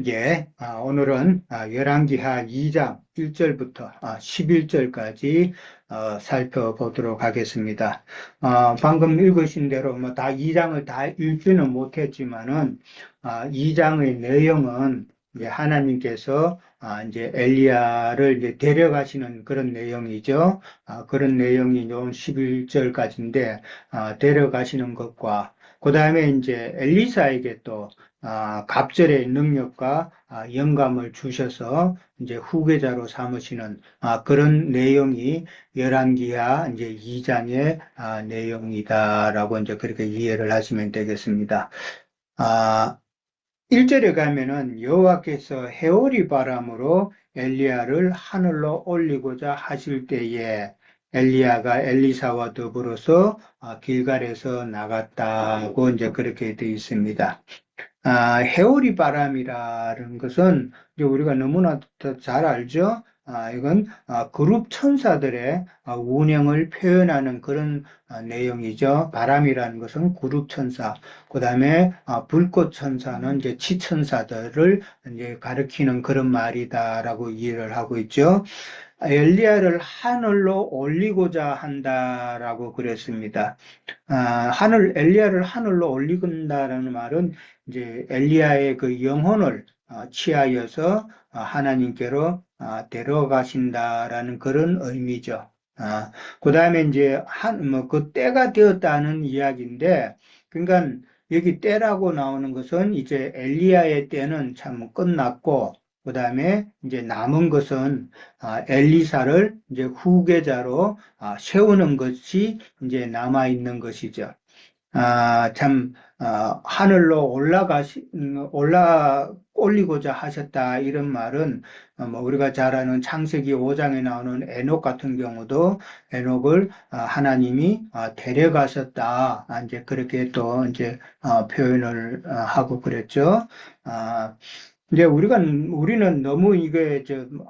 예, 오늘은 열왕기하 2장 1절부터 11절까지 살펴보도록 하겠습니다. 방금 읽으신 대로 뭐 다 2장을 다 읽지는 못했지만은 2장의 내용은 이제 하나님께서 이제 엘리야를 이제 데려가시는 그런 내용이죠. 그런 내용이 요 11절까지인데 데려가시는 것과 그 다음에 이제 엘리사에게 또 갑절의 능력과 영감을 주셔서 이제 후계자로 삼으시는 그런 내용이 열왕기하 이제 2장의 내용이다라고 이제 그렇게 이해를 하시면 되겠습니다. 아, 1절에 가면은 여호와께서 해오리 바람으로 엘리야를 하늘로 올리고자 하실 때에 엘리야가 엘리사와 더불어서 길갈에서 나갔다고 이제 그렇게 되어 있습니다. 해오리 바람이라는 것은 이제 우리가 너무나 잘 알죠. 이건 그룹 천사들의 운행을 표현하는 그런 내용이죠. 바람이라는 것은 그룹 천사, 그 다음에 불꽃 천사는 이제 치천사들을 이제 가리키는 그런 말이다라고 이해를 하고 있죠. 엘리야를 하늘로 올리고자 한다라고 그랬습니다. 엘리야를 하늘로 올리건다라는 말은 이제 엘리야의 그 영혼을 취하여서 하나님께로 데려가신다라는 그런 의미죠. 그 다음에 이제 그 때가 되었다는 이야기인데, 그러니까 여기 때라고 나오는 것은 이제 엘리야의 때는 참 끝났고, 그 다음에 이제 남은 것은 엘리사를 이제 후계자로 세우는 것이 이제 남아 있는 것이죠. 하늘로 올리고자 하셨다. 이런 말은, 뭐, 우리가 잘 아는 창세기 5장에 나오는 에녹 같은 경우도 에녹을 하나님이 데려가셨다. 이제 그렇게 또 이제 표현을 하고 그랬죠. 아, 이제 우리는 너무 이게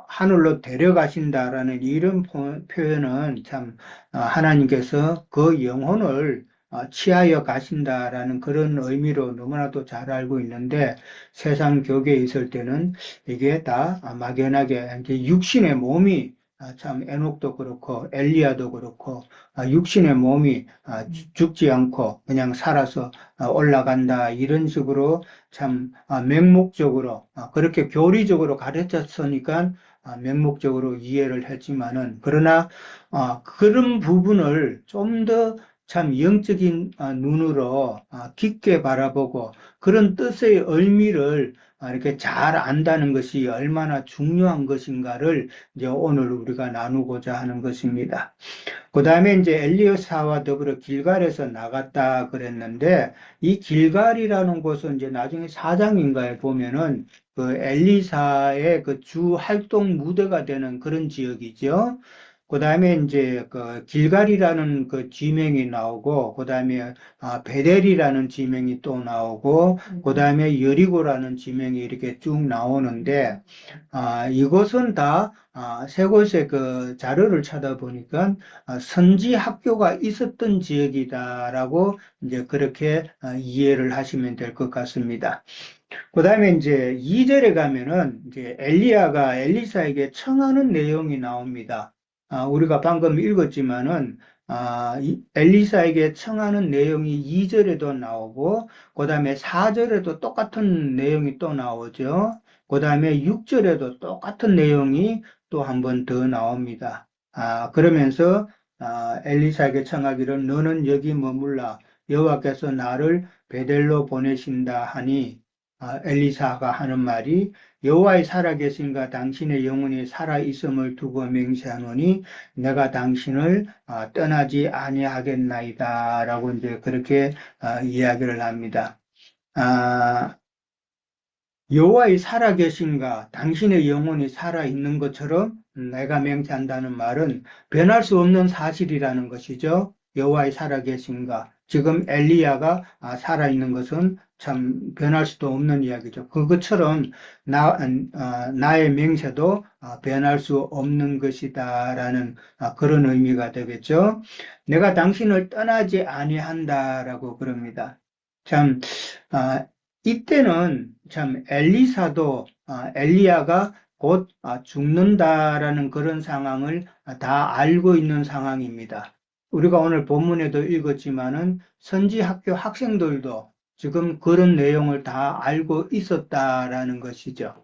하늘로 데려가신다라는 이런 표현은 참 하나님께서 그 영혼을 취하여 가신다라는 그런 의미로 너무나도 잘 알고 있는데 세상 교계에 있을 때는 이게 다 막연하게 이제 육신의 몸이 참 에녹도 그렇고 엘리야도 그렇고 육신의 몸이 죽지 않고 그냥 살아서 올라간다 이런 식으로 참 맹목적으로 그렇게 교리적으로 가르쳤으니까 맹목적으로 이해를 했지만은 그러나 그런 부분을 좀 더 참 영적인 눈으로 깊게 바라보고 그런 뜻의 의미를 이렇게 잘 안다는 것이 얼마나 중요한 것인가를 이제 오늘 우리가 나누고자 하는 것입니다. 그 다음에 이제 엘리사와 더불어 길갈에서 나갔다 그랬는데 이 길갈이라는 곳은 이제 나중에 사장인가에 보면은 그 엘리사의 그 주 활동 무대가 되는 그런 지역이죠. 그 다음에 이제 그 길갈이라는 그 지명이 나오고, 그 다음에 베델이라는 지명이 또 나오고, 그 다음에 여리고라는 지명이 이렇게 쭉 나오는데, 이것은 다 세 곳의 그 자료를 찾아보니까 선지 학교가 있었던 지역이다라고 이제 그렇게 이해를 하시면 될 것 같습니다. 그 다음에 이제 2절에 가면은 이제 엘리야가 엘리사에게 청하는 내용이 나옵니다. 우리가 방금 읽었지만은 엘리사에게 청하는 내용이 2절에도 나오고 그 다음에 4절에도 똑같은 내용이 또 나오죠. 그 다음에 6절에도 똑같은 내용이 또 한 번 더 나옵니다. 그러면서 엘리사에게 청하기를 너는 여기 머물라 여호와께서 나를 베델로 보내신다 하니 엘리사가 하는 말이 여호와의 살아계신가 당신의 영혼이 살아있음을 두고 맹세하노니 내가 당신을 떠나지 아니하겠나이다 라고 이제 그렇게 이야기를 합니다. 아, 여호와의 살아계신가 당신의 영혼이 살아있는 것처럼 내가 맹세한다는 말은 변할 수 없는 사실이라는 것이죠. 여호와의 살아계신가 지금 엘리야가 살아있는 것은 참 변할 수도 없는 이야기죠. 그것처럼 나의 맹세도 변할 수 없는 것이다라는 그런 의미가 되겠죠. 내가 당신을 떠나지 아니한다라고 그럽니다. 참 이때는 참 엘리사도 엘리야가 곧 죽는다라는 그런 상황을 다 알고 있는 상황입니다. 우리가 오늘 본문에도 읽었지만은 선지 학교 학생들도 지금 그런 내용을 다 알고 있었다라는 것이죠.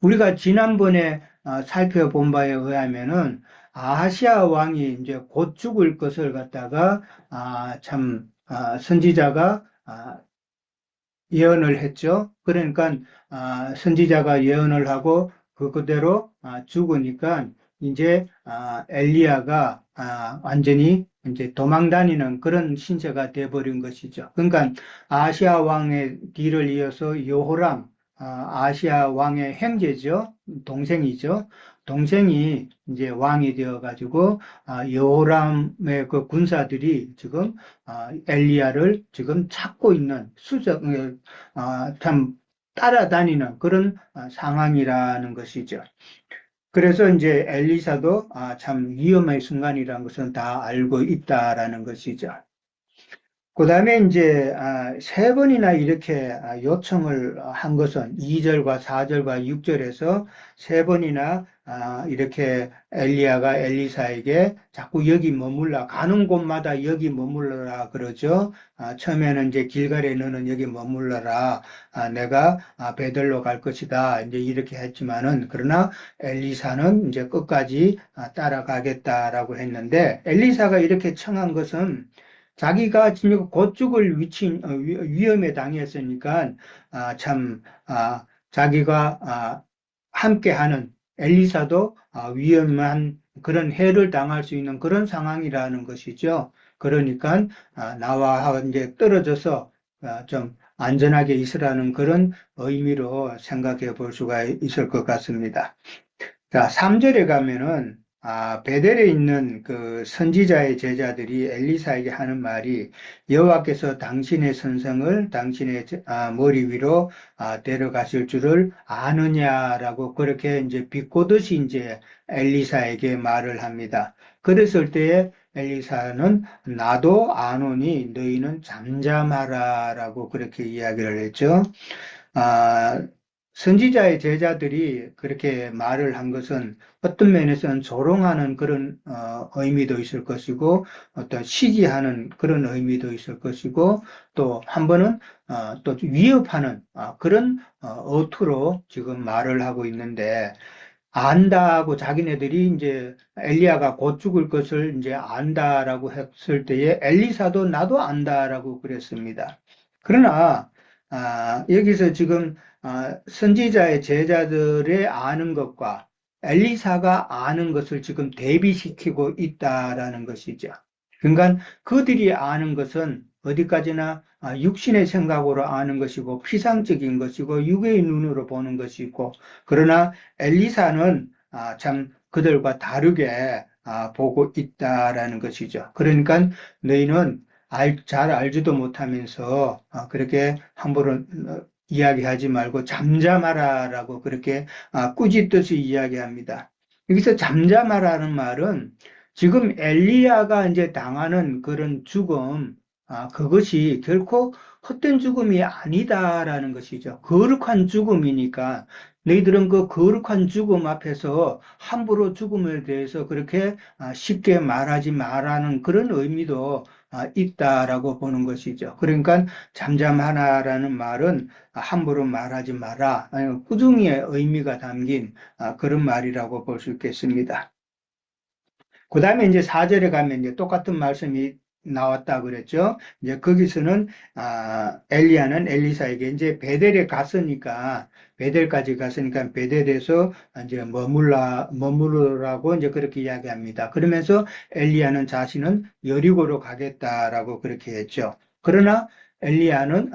우리가 지난번에 살펴본 바에 의하면은 아하시아 왕이 이제 곧 죽을 것을 갖다가 선지자가 예언을 했죠. 그러니까 선지자가 예언을 하고 그대로 죽으니까 이제 엘리야가 완전히 이제 도망 다니는 그런 신세가 돼버린 것이죠. 그러니까 아시아 왕의 뒤를 이어서 여호람, 아시아 왕의 형제죠. 동생이죠. 동생이 이제 왕이 되어가지고 여호람의 그 군사들이 지금 엘리야를 지금 찾고 있는 참 따라다니는 그런 상황이라는 것이죠. 그래서 이제 엘리사도 참 위험의 순간이라는 것은 다 알고 있다라는 것이죠. 그 다음에 이제 세 번이나 이렇게 요청을 한 것은 2절과 4절과 6절에서 세 번이나 이렇게 엘리야가 엘리사에게 자꾸 여기 머물라 가는 곳마다 여기 머물러라 그러죠. 처음에는 이제 길갈에 너는 여기 머물러라. 내가 베들로 갈 것이다. 이제 이렇게 했지만은 그러나 엘리사는 이제 끝까지 따라가겠다라고 했는데 엘리사가 이렇게 청한 것은 자기가 지금 곧 죽을 위험에 당했으니까, 참, 자기가, 함께하는 엘리사도 위험한 그런 해를 당할 수 있는 그런 상황이라는 것이죠. 그러니까, 나와 이제 떨어져서, 좀 안전하게 있으라는 그런 의미로 생각해 볼 수가 있을 것 같습니다. 자, 3절에 가면은, 베델에 있는 그 선지자의 제자들이 엘리사에게 하는 말이 여호와께서 당신의 선생을 당신의 머리 위로 데려가실 줄을 아느냐라고 그렇게 이제 비꼬듯이 이제 엘리사에게 말을 합니다. 그랬을 때에 엘리사는 나도 아노니 너희는 잠잠하라라고 그렇게 이야기를 했죠. 아, 선지자의 제자들이 그렇게 말을 한 것은 어떤 면에서는 조롱하는 그런 의미도 있을 것이고 어떤 시기하는 그런 의미도 있을 것이고 또 한 번은 또 위협하는 그런 어투로 지금 말을 하고 있는데 안다고 자기네들이 이제 엘리야가 곧 죽을 것을 이제 안다라고 했을 때에 엘리사도 나도 안다라고 그랬습니다. 그러나 여기서 지금 선지자의 제자들의 아는 것과 엘리사가 아는 것을 지금 대비시키고 있다라는 것이죠. 그러니까 그들이 아는 것은 어디까지나 육신의 생각으로 아는 것이고 피상적인 것이고 육의 눈으로 보는 것이고 그러나 엘리사는 참 그들과 다르게 보고 있다라는 것이죠. 그러니까 너희는 잘 알지도 못하면서 그렇게 함부로 이야기하지 말고 잠잠하라라고 그렇게 꾸짖듯이 이야기합니다. 여기서 잠잠하라는 말은 지금 엘리야가 이제 당하는 그런 죽음, 그것이 결코 헛된 죽음이 아니다라는 것이죠. 거룩한 죽음이니까 너희들은 그 거룩한 죽음 앞에서 함부로 죽음에 대해서 그렇게 쉽게 말하지 말라는 그런 의미도 있다라고 보는 것이죠. 그러니까 잠잠하라라는 말은 함부로 말하지 마라. 꾸중의 의미가 담긴 그런 말이라고 볼 수 있겠습니다. 그 다음에 이제 4절에 가면 이제 똑같은 말씀이 나왔다 그랬죠. 이제 거기서는 엘리야는 엘리사에게 이제 베델에 갔으니까 베델까지 갔으니까 베델에서 이제 머무르라고 이제 그렇게 이야기합니다. 그러면서 엘리야는 자신은 여리고로 가겠다라고 그렇게 했죠. 그러나 엘리사는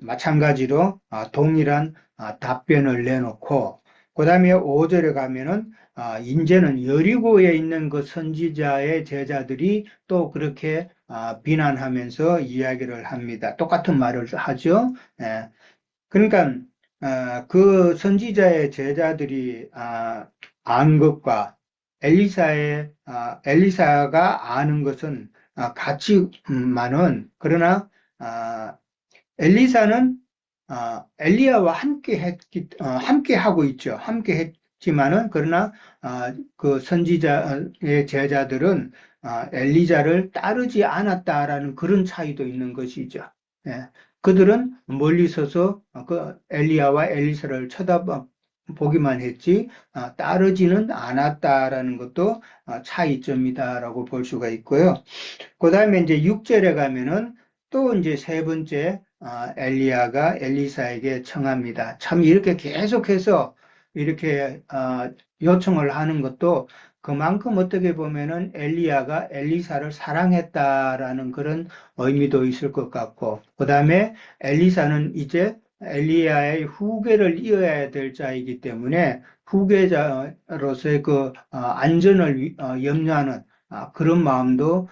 마찬가지로 동일한 답변을 내놓고 그다음에 5절에 가면은 이제는 여리고에 있는 그 선지자의 제자들이 또 그렇게 비난하면서 이야기를 합니다. 똑같은 말을 하죠. 예. 그러니까 그 선지자의 제자들이 안 것과 엘리사가 아는 것은 같지만은 그러나 엘리사는 엘리야와 함께 하고 있죠. 함께 했지만은 그러나 그 선지자의 제자들은 엘리자를 따르지 않았다라는 그런 차이도 있는 것이죠. 예. 그들은 멀리 서서 그 엘리야와 엘리사를 쳐다보기만 했지 따르지는 않았다라는 것도 차이점이다라고 볼 수가 있고요. 그 다음에 이제 6절에 가면은 또 이제 세 번째 엘리야가 엘리사에게 청합니다. 참 이렇게 계속해서 이렇게 요청을 하는 것도 그만큼 어떻게 보면은 엘리야가 엘리사를 사랑했다라는 그런 의미도 있을 것 같고, 그 다음에 엘리사는 이제 엘리야의 후계를 이어야 될 자이기 때문에 후계자로서의 그 안전을 염려하는 그런 마음도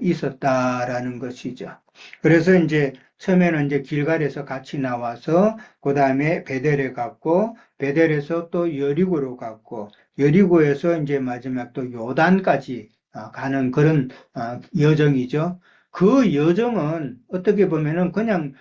있었다라는 것이죠. 그래서 이제 처음에는 이제 길갈에서 같이 나와서 그 다음에 베델에 갔고 베델에서 또 여리고로 갔고 여리고에서 이제 마지막 또 요단까지 가는 그런 여정이죠. 그 여정은 어떻게 보면은 그냥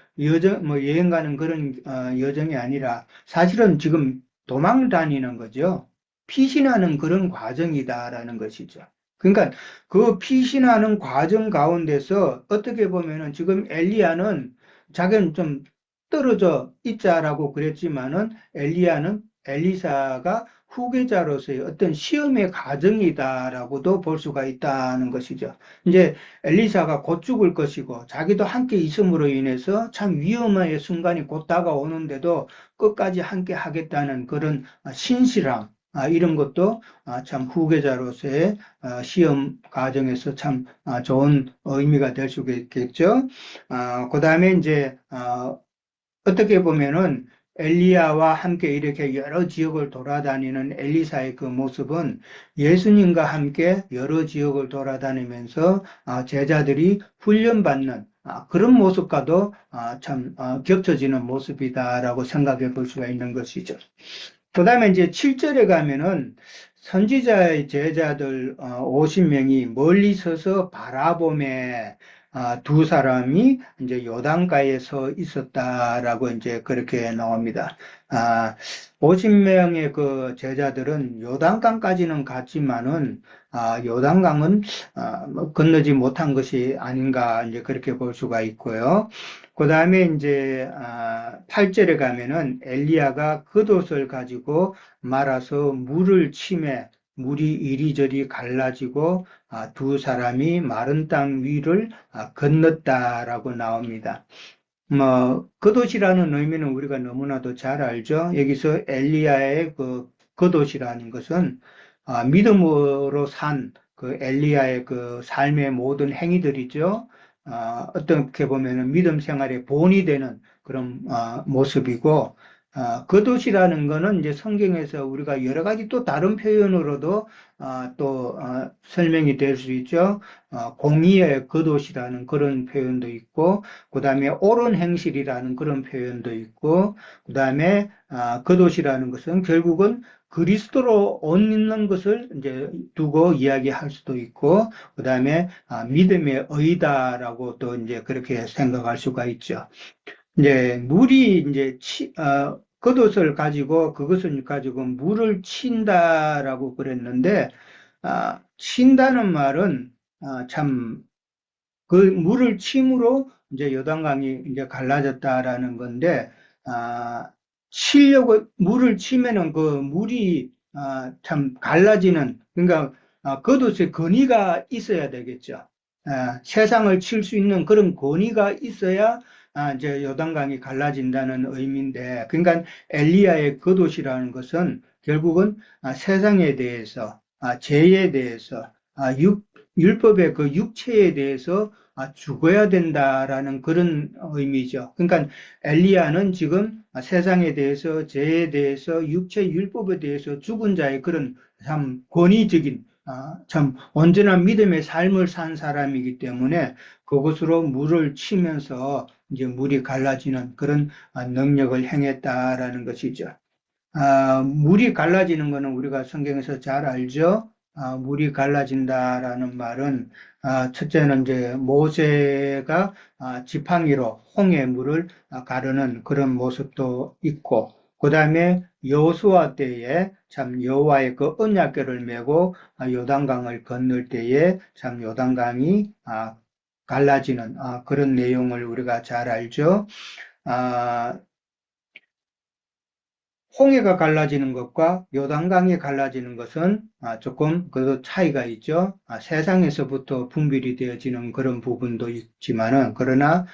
뭐 여행 가는 그런 여정이 아니라 사실은 지금 도망 다니는 거죠. 피신하는 그런 과정이다라는 것이죠. 그러니까 그 피신하는 과정 가운데서 어떻게 보면은 지금 엘리야는 자기는 좀 떨어져 있자라고 그랬지만은 엘리야는 엘리사가 후계자로서의 어떤 시험의 과정이다라고도 볼 수가 있다는 것이죠. 이제 엘리사가 곧 죽을 것이고 자기도 함께 있음으로 인해서 참 위험의 순간이 곧 다가오는데도 끝까지 함께 하겠다는 그런 신실함, 이런 것도 참 후계자로서의 시험 과정에서 참 좋은 의미가 될 수 있겠죠. 그 다음에 이제 어떻게 보면은 엘리야와 함께 이렇게 여러 지역을 돌아다니는 엘리사의 그 모습은 예수님과 함께 여러 지역을 돌아다니면서 제자들이 훈련받는 그런 모습과도 참 겹쳐지는 모습이다라고 생각해 볼 수가 있는 것이죠. 그 다음에 이제 7절에 가면은 선지자의 제자들 50명이 멀리 서서 바라보매 두 사람이 이제 요단가에 서 있었다라고 이제 그렇게 나옵니다. 50명의 그 제자들은 요단강까지는 갔지만은 요단강은 뭐 건너지 못한 것이 아닌가 이제 그렇게 볼 수가 있고요. 그 다음에 이제 8절에 가면은 엘리야가 겉옷을 가지고 말아서 물을 치매 물이 이리저리 갈라지고 두 사람이 마른 땅 위를 건넜다라고 나옵니다. 뭐 겉옷이라는 의미는 우리가 너무나도 잘 알죠. 여기서 엘리야의 그 겉옷이라는 것은 믿음으로 산 그 엘리야의 그 삶의 모든 행위들이죠. 어떻게 보면은 믿음 생활의 본이 되는 그런 모습이고 겉옷이라는 거는 이제 성경에서 우리가 여러 가지 또 다른 표현으로도 또 설명이 될 수 있죠. 공의의 겉옷이라는 그런 표현도 있고, 그 다음에 옳은 행실이라는 그런 표현도 있고, 그 다음에 겉옷이라는 것은 결국은 그리스도로 옷 입는 것을 이제 두고 이야기할 수도 있고, 그 다음에 믿음의 의다라고 또 이제 그렇게 생각할 수가 있죠. 이제 물이 이제 겉옷을 가지고 그것을 가지고 물을 친다라고 그랬는데 친다는 말은 참 그 물을 침으로 이제 요단강이 이제 갈라졌다라는 건데 치려고 물을 치면은 그 물이 참 갈라지는 그러니까 겉옷에 건의가 있어야 되겠죠. 세상을 칠 수 있는 그런 권위가 있어야 이제 요단강이 갈라진다는 의미인데, 그러니까 엘리야의 겉옷이라는 것은 결국은 세상에 대해서, 죄에 대해서, 율법의 그 육체에 대해서 죽어야 된다라는 그런 의미죠. 그러니까 엘리야는 지금 세상에 대해서, 죄에 대해서, 육체 율법에 대해서 죽은 자의 그런 참 권위적인 참 온전한 믿음의 삶을 산 사람이기 때문에 그것으로 물을 치면서 이제 물이 갈라지는 그런 능력을 행했다라는 것이죠. 물이 갈라지는 것은 우리가 성경에서 잘 알죠. 물이 갈라진다라는 말은 첫째는 이제 모세가 지팡이로 홍해 물을 가르는 그런 모습도 있고 그다음에 여호수아 때에 참 여호와의 그 언약궤를 메고 요단강을 건널 때에 참 요단강이 갈라지는 그런 내용을 우리가 잘 알죠. 아, 홍해가 갈라지는 것과 요단강이 갈라지는 것은 조금 그 차이가 있죠. 세상에서부터 분별이 되어지는 그런 부분도 있지만은 그러나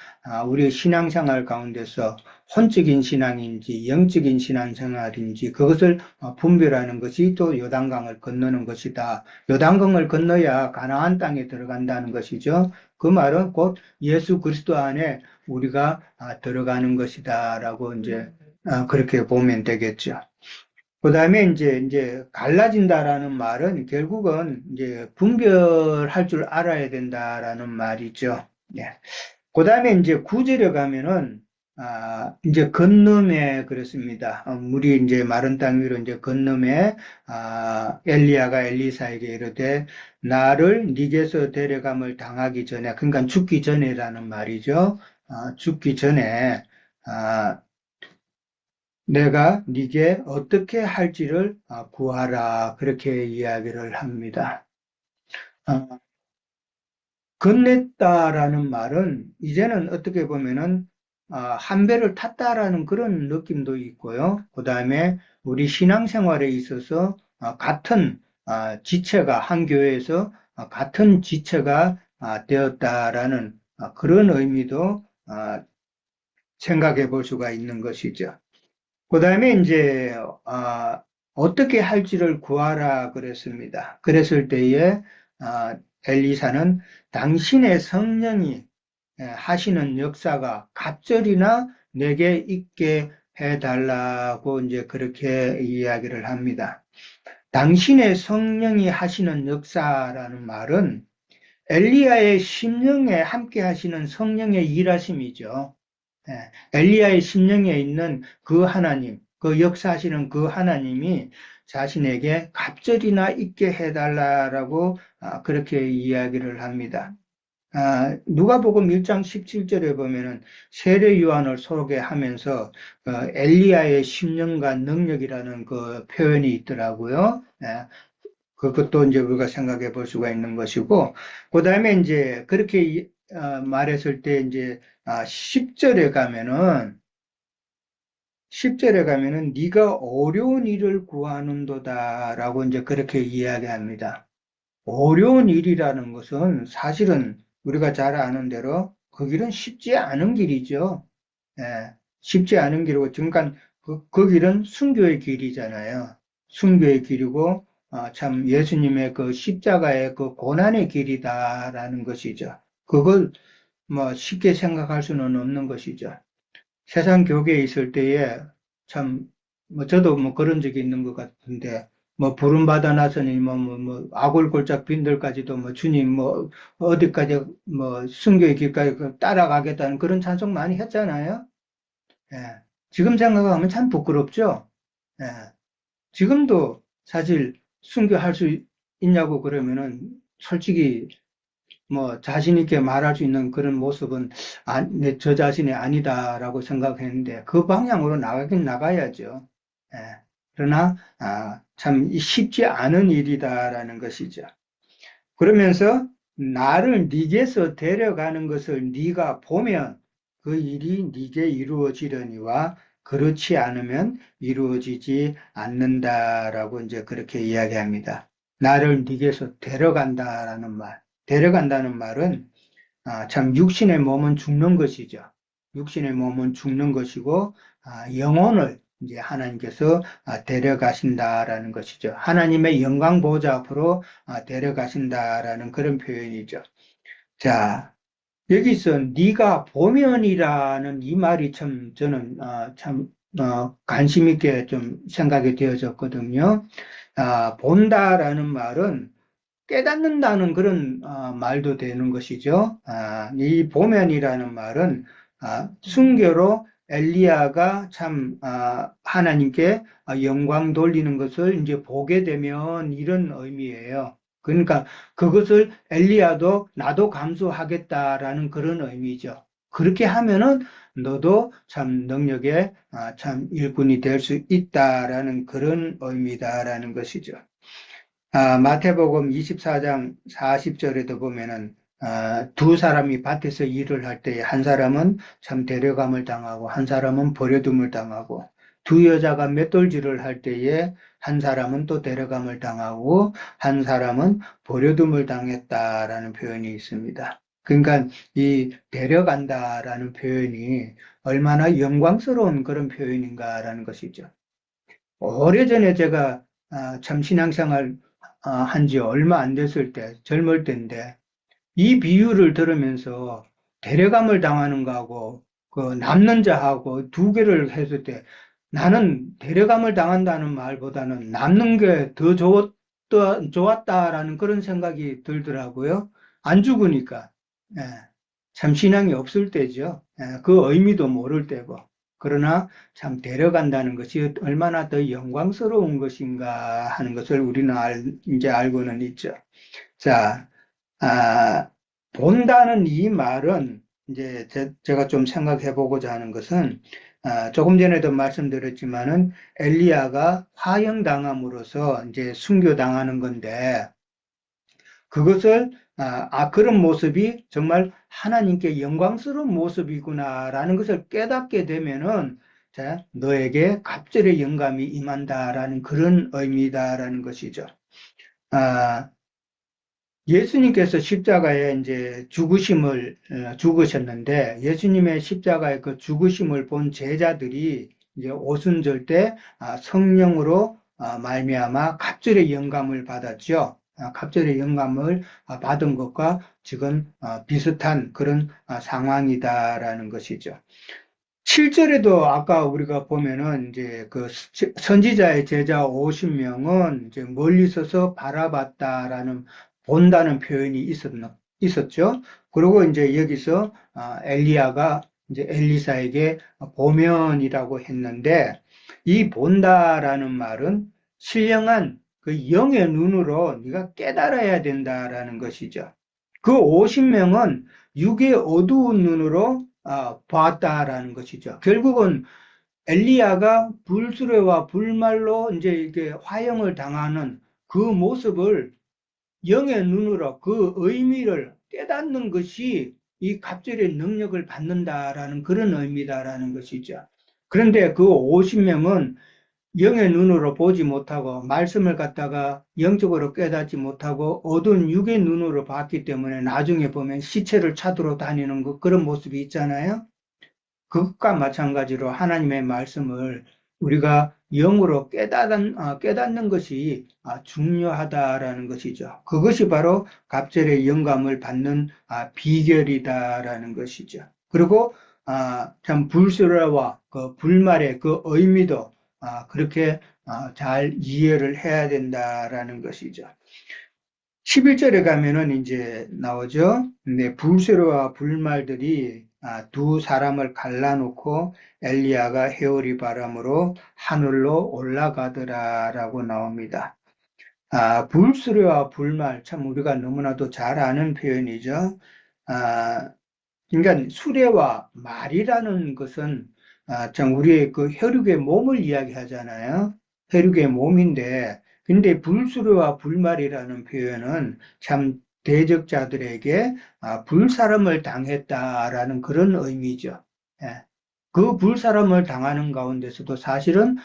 우리의 신앙생활 가운데서 혼적인 신앙인지 영적인 신앙생활인지 그것을 분별하는 것이 또 요단강을 건너는 것이다. 요단강을 건너야 가나안 땅에 들어간다는 것이죠. 그 말은 곧 예수 그리스도 안에 우리가 들어가는 것이다라고 이제 그렇게 보면 되겠죠. 그 다음에 이제 갈라진다라는 말은 결국은 이제 분별할 줄 알아야 된다라는 말이죠. 예. 그 다음에 이제 구절에 가면은, 이제 건너에 그렇습니다. 물이 이제 마른 땅 위로 이제 건너에, 엘리야가 엘리사에게 이르되, 나를 네게서 데려감을 당하기 전에, 그러니까 죽기 전에라는 말이죠. 죽기 전에, 아, 내가 네게 어떻게 할지를 구하라 그렇게 이야기를 합니다. 어, 건넸다라는 말은 이제는 어떻게 보면은 한 배를 탔다라는 그런 느낌도 있고요. 그 다음에 우리 신앙생활에 있어서 같은 지체가 한 교회에서 같은 지체가 되었다라는 그런 의미도 생각해 볼 수가 있는 것이죠. 그 다음에 이제, 어떻게 할지를 구하라 그랬습니다. 그랬을 때에, 엘리사는 당신의 성령이 하시는 역사가 갑절이나 내게 있게 해달라고 이제 그렇게 이야기를 합니다. 당신의 성령이 하시는 역사라는 말은 엘리야의 심령에 함께 하시는 성령의 일하심이죠. 엘리야의 심령에 있는 그 하나님, 그 역사하시는 그 하나님이 자신에게 갑절이나 있게 해달라라고 그렇게 이야기를 합니다. 누가복음 1장 17절에 보면은 세례 요한을 소개하면서 엘리야의 심령과 능력이라는 그 표현이 있더라고요. 그것도 이제 우리가 생각해 볼 수가 있는 것이고, 그 다음에 이제 그렇게 말했을 때 이제 10절에 가면은 10절에 가면은 네가 어려운 일을 구하는도다라고 이제 그렇게 이야기합니다. 어려운 일이라는 것은 사실은 우리가 잘 아는 대로 그 길은 쉽지 않은 길이죠. 예, 쉽지 않은 길이고, 그러니까 그 길은 순교의 길이잖아요. 순교의 길이고, 참 예수님의 그 십자가의 그 고난의 길이다라는 것이죠. 그걸 뭐 쉽게 생각할 수는 없는 것이죠. 세상 교계에 있을 때에 참, 뭐 저도 뭐 그런 적이 있는 것 같은데, 뭐 부름받아 나서니 뭐 아골골짝 빈들까지도 뭐 주님 뭐 어디까지 뭐 순교의 길까지 따라가겠다는 그런 찬송 많이 했잖아요. 예. 지금 생각하면 참 부끄럽죠. 예. 지금도 사실 순교할 수 있냐고 그러면은 솔직히 뭐 자신 있게 말할 수 있는 그런 모습은 저 자신이 아니다라고 생각했는데 그 방향으로 나가긴 나가야죠. 예. 그러나 참 쉽지 않은 일이다라는 것이죠. 그러면서 나를 네게서 데려가는 것을 네가 보면 그 일이 네게 이루어지려니와 그렇지 않으면 이루어지지 않는다라고 이제 그렇게 이야기합니다. 나를 네게서 데려간다라는 말. 데려간다는 말은 참 육신의 몸은 죽는 것이죠. 육신의 몸은 죽는 것이고 영혼을 이제 하나님께서 데려가신다라는 것이죠. 하나님의 영광 보좌 앞으로 데려가신다라는 그런 표현이죠. 자, 여기서 네가 보면이라는 이 말이 참 저는 참 관심 있게 좀 생각이 되어졌거든요. 본다라는 말은 깨닫는다는 그런 말도 되는 것이죠. 이 보면이라는 말은 순교로 엘리야가 참 하나님께 영광 돌리는 것을 이제 보게 되면 이런 의미예요. 그러니까 그것을 엘리야도 나도 감수하겠다라는 그런 의미죠. 그렇게 하면은 너도 참 능력의 참 일꾼이 될 수 있다라는 그런 의미다라는 것이죠. 마태복음 24장 40절에도 보면은 두 사람이 밭에서 일을 할 때에 한 사람은 참 데려감을 당하고 한 사람은 버려둠을 당하고 두 여자가 맷돌질을 할 때에 한 사람은 또 데려감을 당하고 한 사람은 버려둠을 당했다라는 표현이 있습니다. 그러니까 이 데려간다라는 표현이 얼마나 영광스러운 그런 표현인가라는 것이죠. 오래전에 제가 참 신앙생활 한지 얼마 안 됐을 때, 젊을 때인데, 이 비유를 들으면서 데려감을 당하는 거하고, 그 남는 자하고 두 개를 했을 때, 나는 데려감을 당한다는 말보다는 남는 게 더 좋았다라는 그런 생각이 들더라고요. 안 죽으니까. 예, 참 신앙이 없을 때죠. 그 의미도 모를 때고. 그러나 참 데려간다는 것이 얼마나 더 영광스러운 것인가 하는 것을 우리는 이제 알고는 있죠. 자, 아, 본다는 이 말은 이제 제가 좀 생각해 보고자 하는 것은 조금 전에도 말씀드렸지만은 엘리야가 화형당함으로써 이제 순교당하는 건데 그것을 그런 모습이 정말 하나님께 영광스러운 모습이구나라는 것을 깨닫게 되면은 자, 너에게 갑절의 영감이 임한다라는 그런 의미다라는 것이죠. 아, 예수님께서 십자가에 이제 죽으셨는데 예수님의 십자가의 그 죽으심을 본 제자들이 이제 오순절 때 성령으로 말미암아 갑절의 영감을 받았죠. 갑절의 영감을 받은 것과 지금 비슷한 그런 상황이다라는 것이죠. 7절에도 아까 우리가 보면은 이제 그 선지자의 제자 50명은 이제 멀리 서서 바라봤다라는 본다는 표현이 있었죠. 그리고 이제 여기서 엘리야가 이제 엘리사에게 보면이라고 했는데 이 본다라는 말은 신령한 그 영의 눈으로 네가 깨달아야 된다라는 것이죠. 그 50명은 육의 어두운 눈으로 봤다라는 것이죠. 결국은 엘리야가 불수레와 불말로 이제 이게 화형을 당하는 그 모습을 영의 눈으로 그 의미를 깨닫는 것이 이 갑절의 능력을 받는다라는 그런 의미다라는 것이죠. 그런데 그 50명은 영의 눈으로 보지 못하고 말씀을 갖다가 영적으로 깨닫지 못하고 어두운 육의 눈으로 봤기 때문에 나중에 보면 시체를 찾으러 다니는 그런 모습이 있잖아요. 그것과 마찬가지로 하나님의 말씀을 우리가 영으로 깨닫는 것이 중요하다라는 것이죠. 그것이 바로 갑절의 영감을 받는 비결이다라는 것이죠. 그리고 참 불순애와 그 불말의 그 의미도 그렇게 잘 이해를 해야 된다라는 것이죠. 11절에 가면은 이제 나오죠. 근데 불세로와 불말들이 두 사람을 갈라놓고 엘리야가 해오리 바람으로 하늘로 올라가더라라고 나옵니다. 불수레와 불말 참 우리가 너무나도 잘 아는 표현이죠. 아, 그러니까 수레와 말이라는 것은 참 우리의 그 혈육의 몸을 이야기하잖아요. 혈육의 몸인데, 근데 불수르와 불말이라는 표현은 참 대적자들에게 불사름을 당했다라는 그런 의미죠. 예. 그 불사름을 당하는 가운데서도 사실은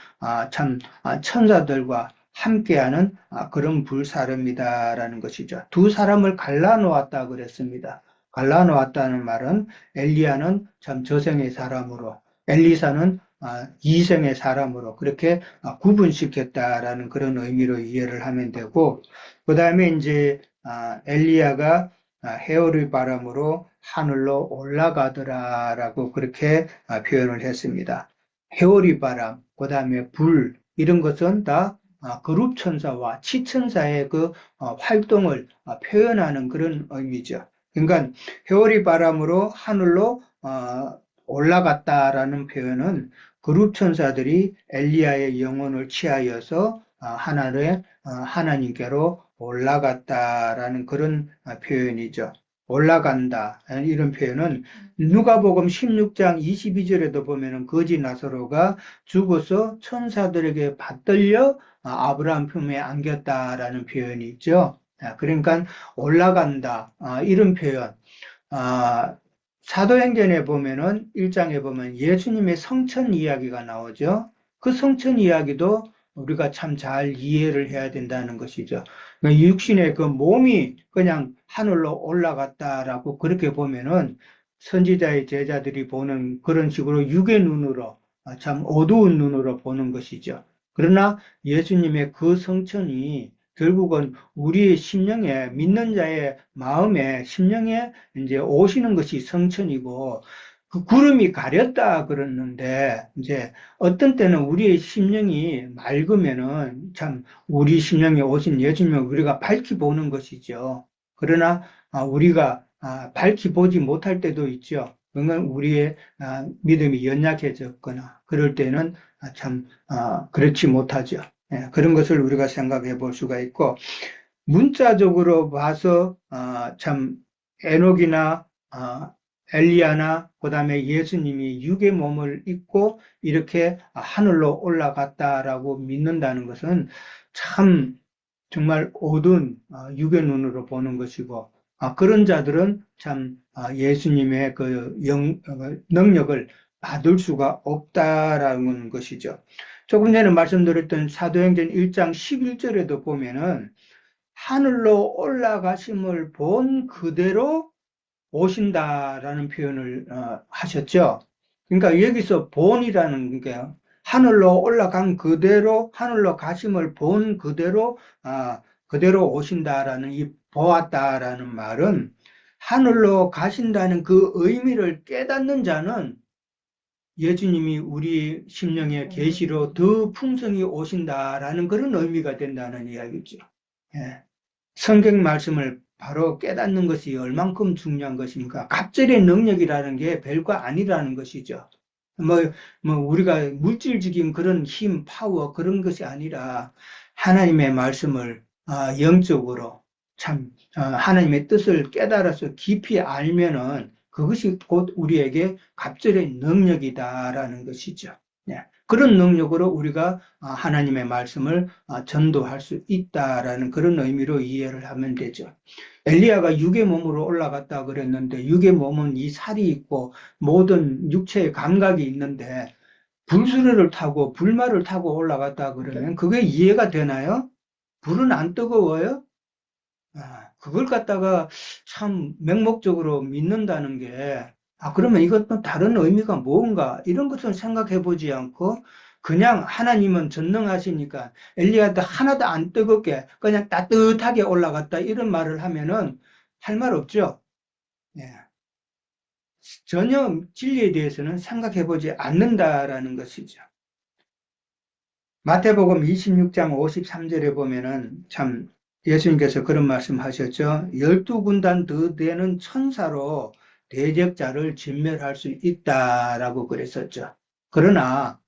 참 천사들과 함께하는 그런 불사름이다라는 것이죠. 두 사람을 갈라놓았다 그랬습니다. 갈라놓았다는 말은 엘리야는 참 저생의 사람으로 엘리사는 이생의 사람으로 그렇게 구분시켰다라는 그런 의미로 이해를 하면 되고 그 다음에 이제 엘리야가 해오를 바람으로 하늘로 올라가더라라고 그렇게 표현을 했습니다. 해오리 바람, 그 다음에 불 이런 것은 다 그룹 천사와 치천사의 그 활동을 표현하는 그런 의미죠. 그러니까 회오리 바람으로 하늘로 올라갔다라는 표현은 그룹 천사들이 엘리야의 영혼을 취하여서 하나님께로 올라갔다라는 그런 표현이죠. 올라간다 이런 표현은 누가복음 16장 22절에도 보면은 거지 나사로가 죽어서 천사들에게 받들려 아브라함 품에 안겼다라는 표현이 있죠. 그러니까 올라간다 이런 표현. 아, 사도행전에 보면은 1장에 보면 예수님의 성천 이야기가 나오죠. 그 성천 이야기도 우리가 참 잘 이해를 해야 된다는 것이죠. 육신의 그 몸이 그냥 하늘로 올라갔다라고 그렇게 보면은 선지자의 제자들이 보는 그런 식으로 육의 눈으로 참 어두운 눈으로 보는 것이죠. 그러나 예수님의 그 성천이 결국은 우리의 심령에 믿는 자의 마음에 심령에 이제 오시는 것이 성천이고 그 구름이 가렸다 그러는데 이제 어떤 때는 우리의 심령이 맑으면은 참 우리 심령에 오신 예수님을 우리가 밝히 보는 것이죠. 그러나 우리가 밝히 보지 못할 때도 있죠. 그건 우리의 믿음이 연약해졌거나 그럴 때는 참 그렇지 못하죠. 예, 그런 것을 우리가 생각해 볼 수가 있고 문자적으로 봐서 참 에녹이나 엘리야나 그다음에 예수님이 육의 몸을 입고 이렇게 하늘로 올라갔다라고 믿는다는 것은 참 정말 어두운 육의 눈으로 보는 것이고 그런 자들은 참 예수님의 그 능력을 받을 수가 없다라는 것이죠. 조금 전에 말씀드렸던 사도행전 1장 11절에도 보면은 하늘로 올라가심을 본 그대로 오신다라는 표현을 하셨죠. 그러니까 여기서 본이라는 게 하늘로 올라간 그대로 하늘로 가심을 본 그대로 그대로 오신다라는 이 보았다라는 말은 하늘로 가신다는 그 의미를 깨닫는 자는 예수님이 우리 심령의 계시로 더 풍성히 오신다라는 그런 의미가 된다는 이야기죠. 예. 성경 말씀을 바로 깨닫는 것이 얼만큼 중요한 것입니까? 갑절의 능력이라는 게 별거 아니라는 것이죠. 뭐, 우리가 물질적인 그런 힘, 파워, 그런 것이 아니라 하나님의 말씀을 영적으로 참, 하나님의 뜻을 깨달아서 깊이 알면은 그것이 곧 우리에게 갑절의 능력이다라는 것이죠. 네. 그런 능력으로 우리가 하나님의 말씀을 전도할 수 있다라는 그런 의미로 이해를 하면 되죠. 엘리야가 육의 몸으로 올라갔다 그랬는데 육의 몸은 이 살이 있고 모든 육체의 감각이 있는데 불수레를 타고 불말을 타고 올라갔다 그러면 그게 이해가 되나요? 불은 안 뜨거워요? 그걸 갖다가 참 맹목적으로 믿는다는 게, 그러면 이것도 다른 의미가 뭔가, 이런 것을 생각해 보지 않고, 그냥 하나님은 전능하시니까 엘리야도 하나도 안 뜨겁게 그냥 따뜻하게 올라갔다 이런 말을 하면은 할 말 없죠. 예. 전혀 진리에 대해서는 생각해 보지 않는다라는 것이죠. 마태복음 26장 53절에 보면은 참 예수님께서 그런 말씀 하셨죠. 12군단 더 되는 천사로 대적자를 진멸할 수 있다라고 그랬었죠. 그러나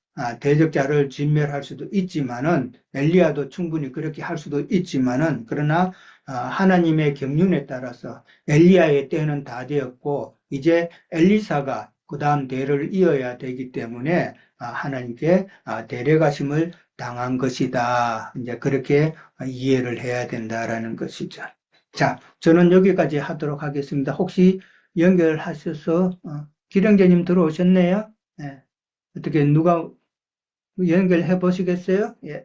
대적자를 진멸할 수도 있지만은 엘리야도 충분히 그렇게 할 수도 있지만은 그러나 하나님의 경륜에 따라서 엘리야의 때는 다 되었고 이제 엘리사가 그 다음 대를 이어야 되기 때문에 하나님께 데려가심을 당한 것이다. 이제 그렇게 이해를 해야 된다라는 것이죠. 자, 저는 여기까지 하도록 하겠습니다. 혹시 연결하셔서 기령제님 들어오셨네요? 네. 어떻게 누가 연결해 보시겠어요? 예.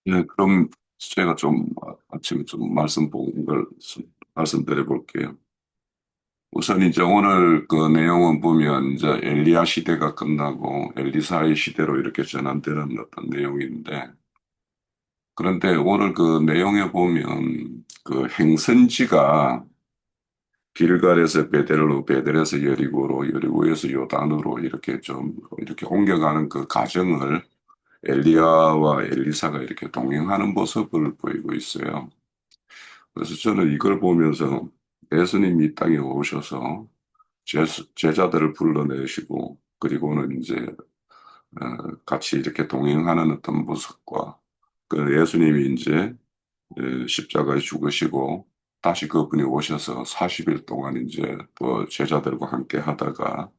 네, 그럼 제가 좀 아침에 좀 말씀 본 걸 말씀드려 볼게요. 우선 이제 오늘 그 내용은 보면 이제 엘리야 시대가 끝나고 엘리사의 시대로 이렇게 전환되는 어떤 내용인데, 그런데 오늘 그 내용에 보면 그 행선지가 길갈에서 베델로, 베델에서 여리고로, 여리고에서 요단으로 이렇게 좀 이렇게 옮겨가는 그 과정을 엘리야와 엘리사가 이렇게 동행하는 모습을 보이고 있어요. 그래서 저는 이걸 보면서 예수님이 이 땅에 오셔서 제자들을 불러내시고 그리고는 이제 같이 이렇게 동행하는 어떤 모습과 그 예수님이 이제 십자가에 죽으시고 다시 그분이 오셔서 40일 동안 이제 또 제자들과 함께 하다가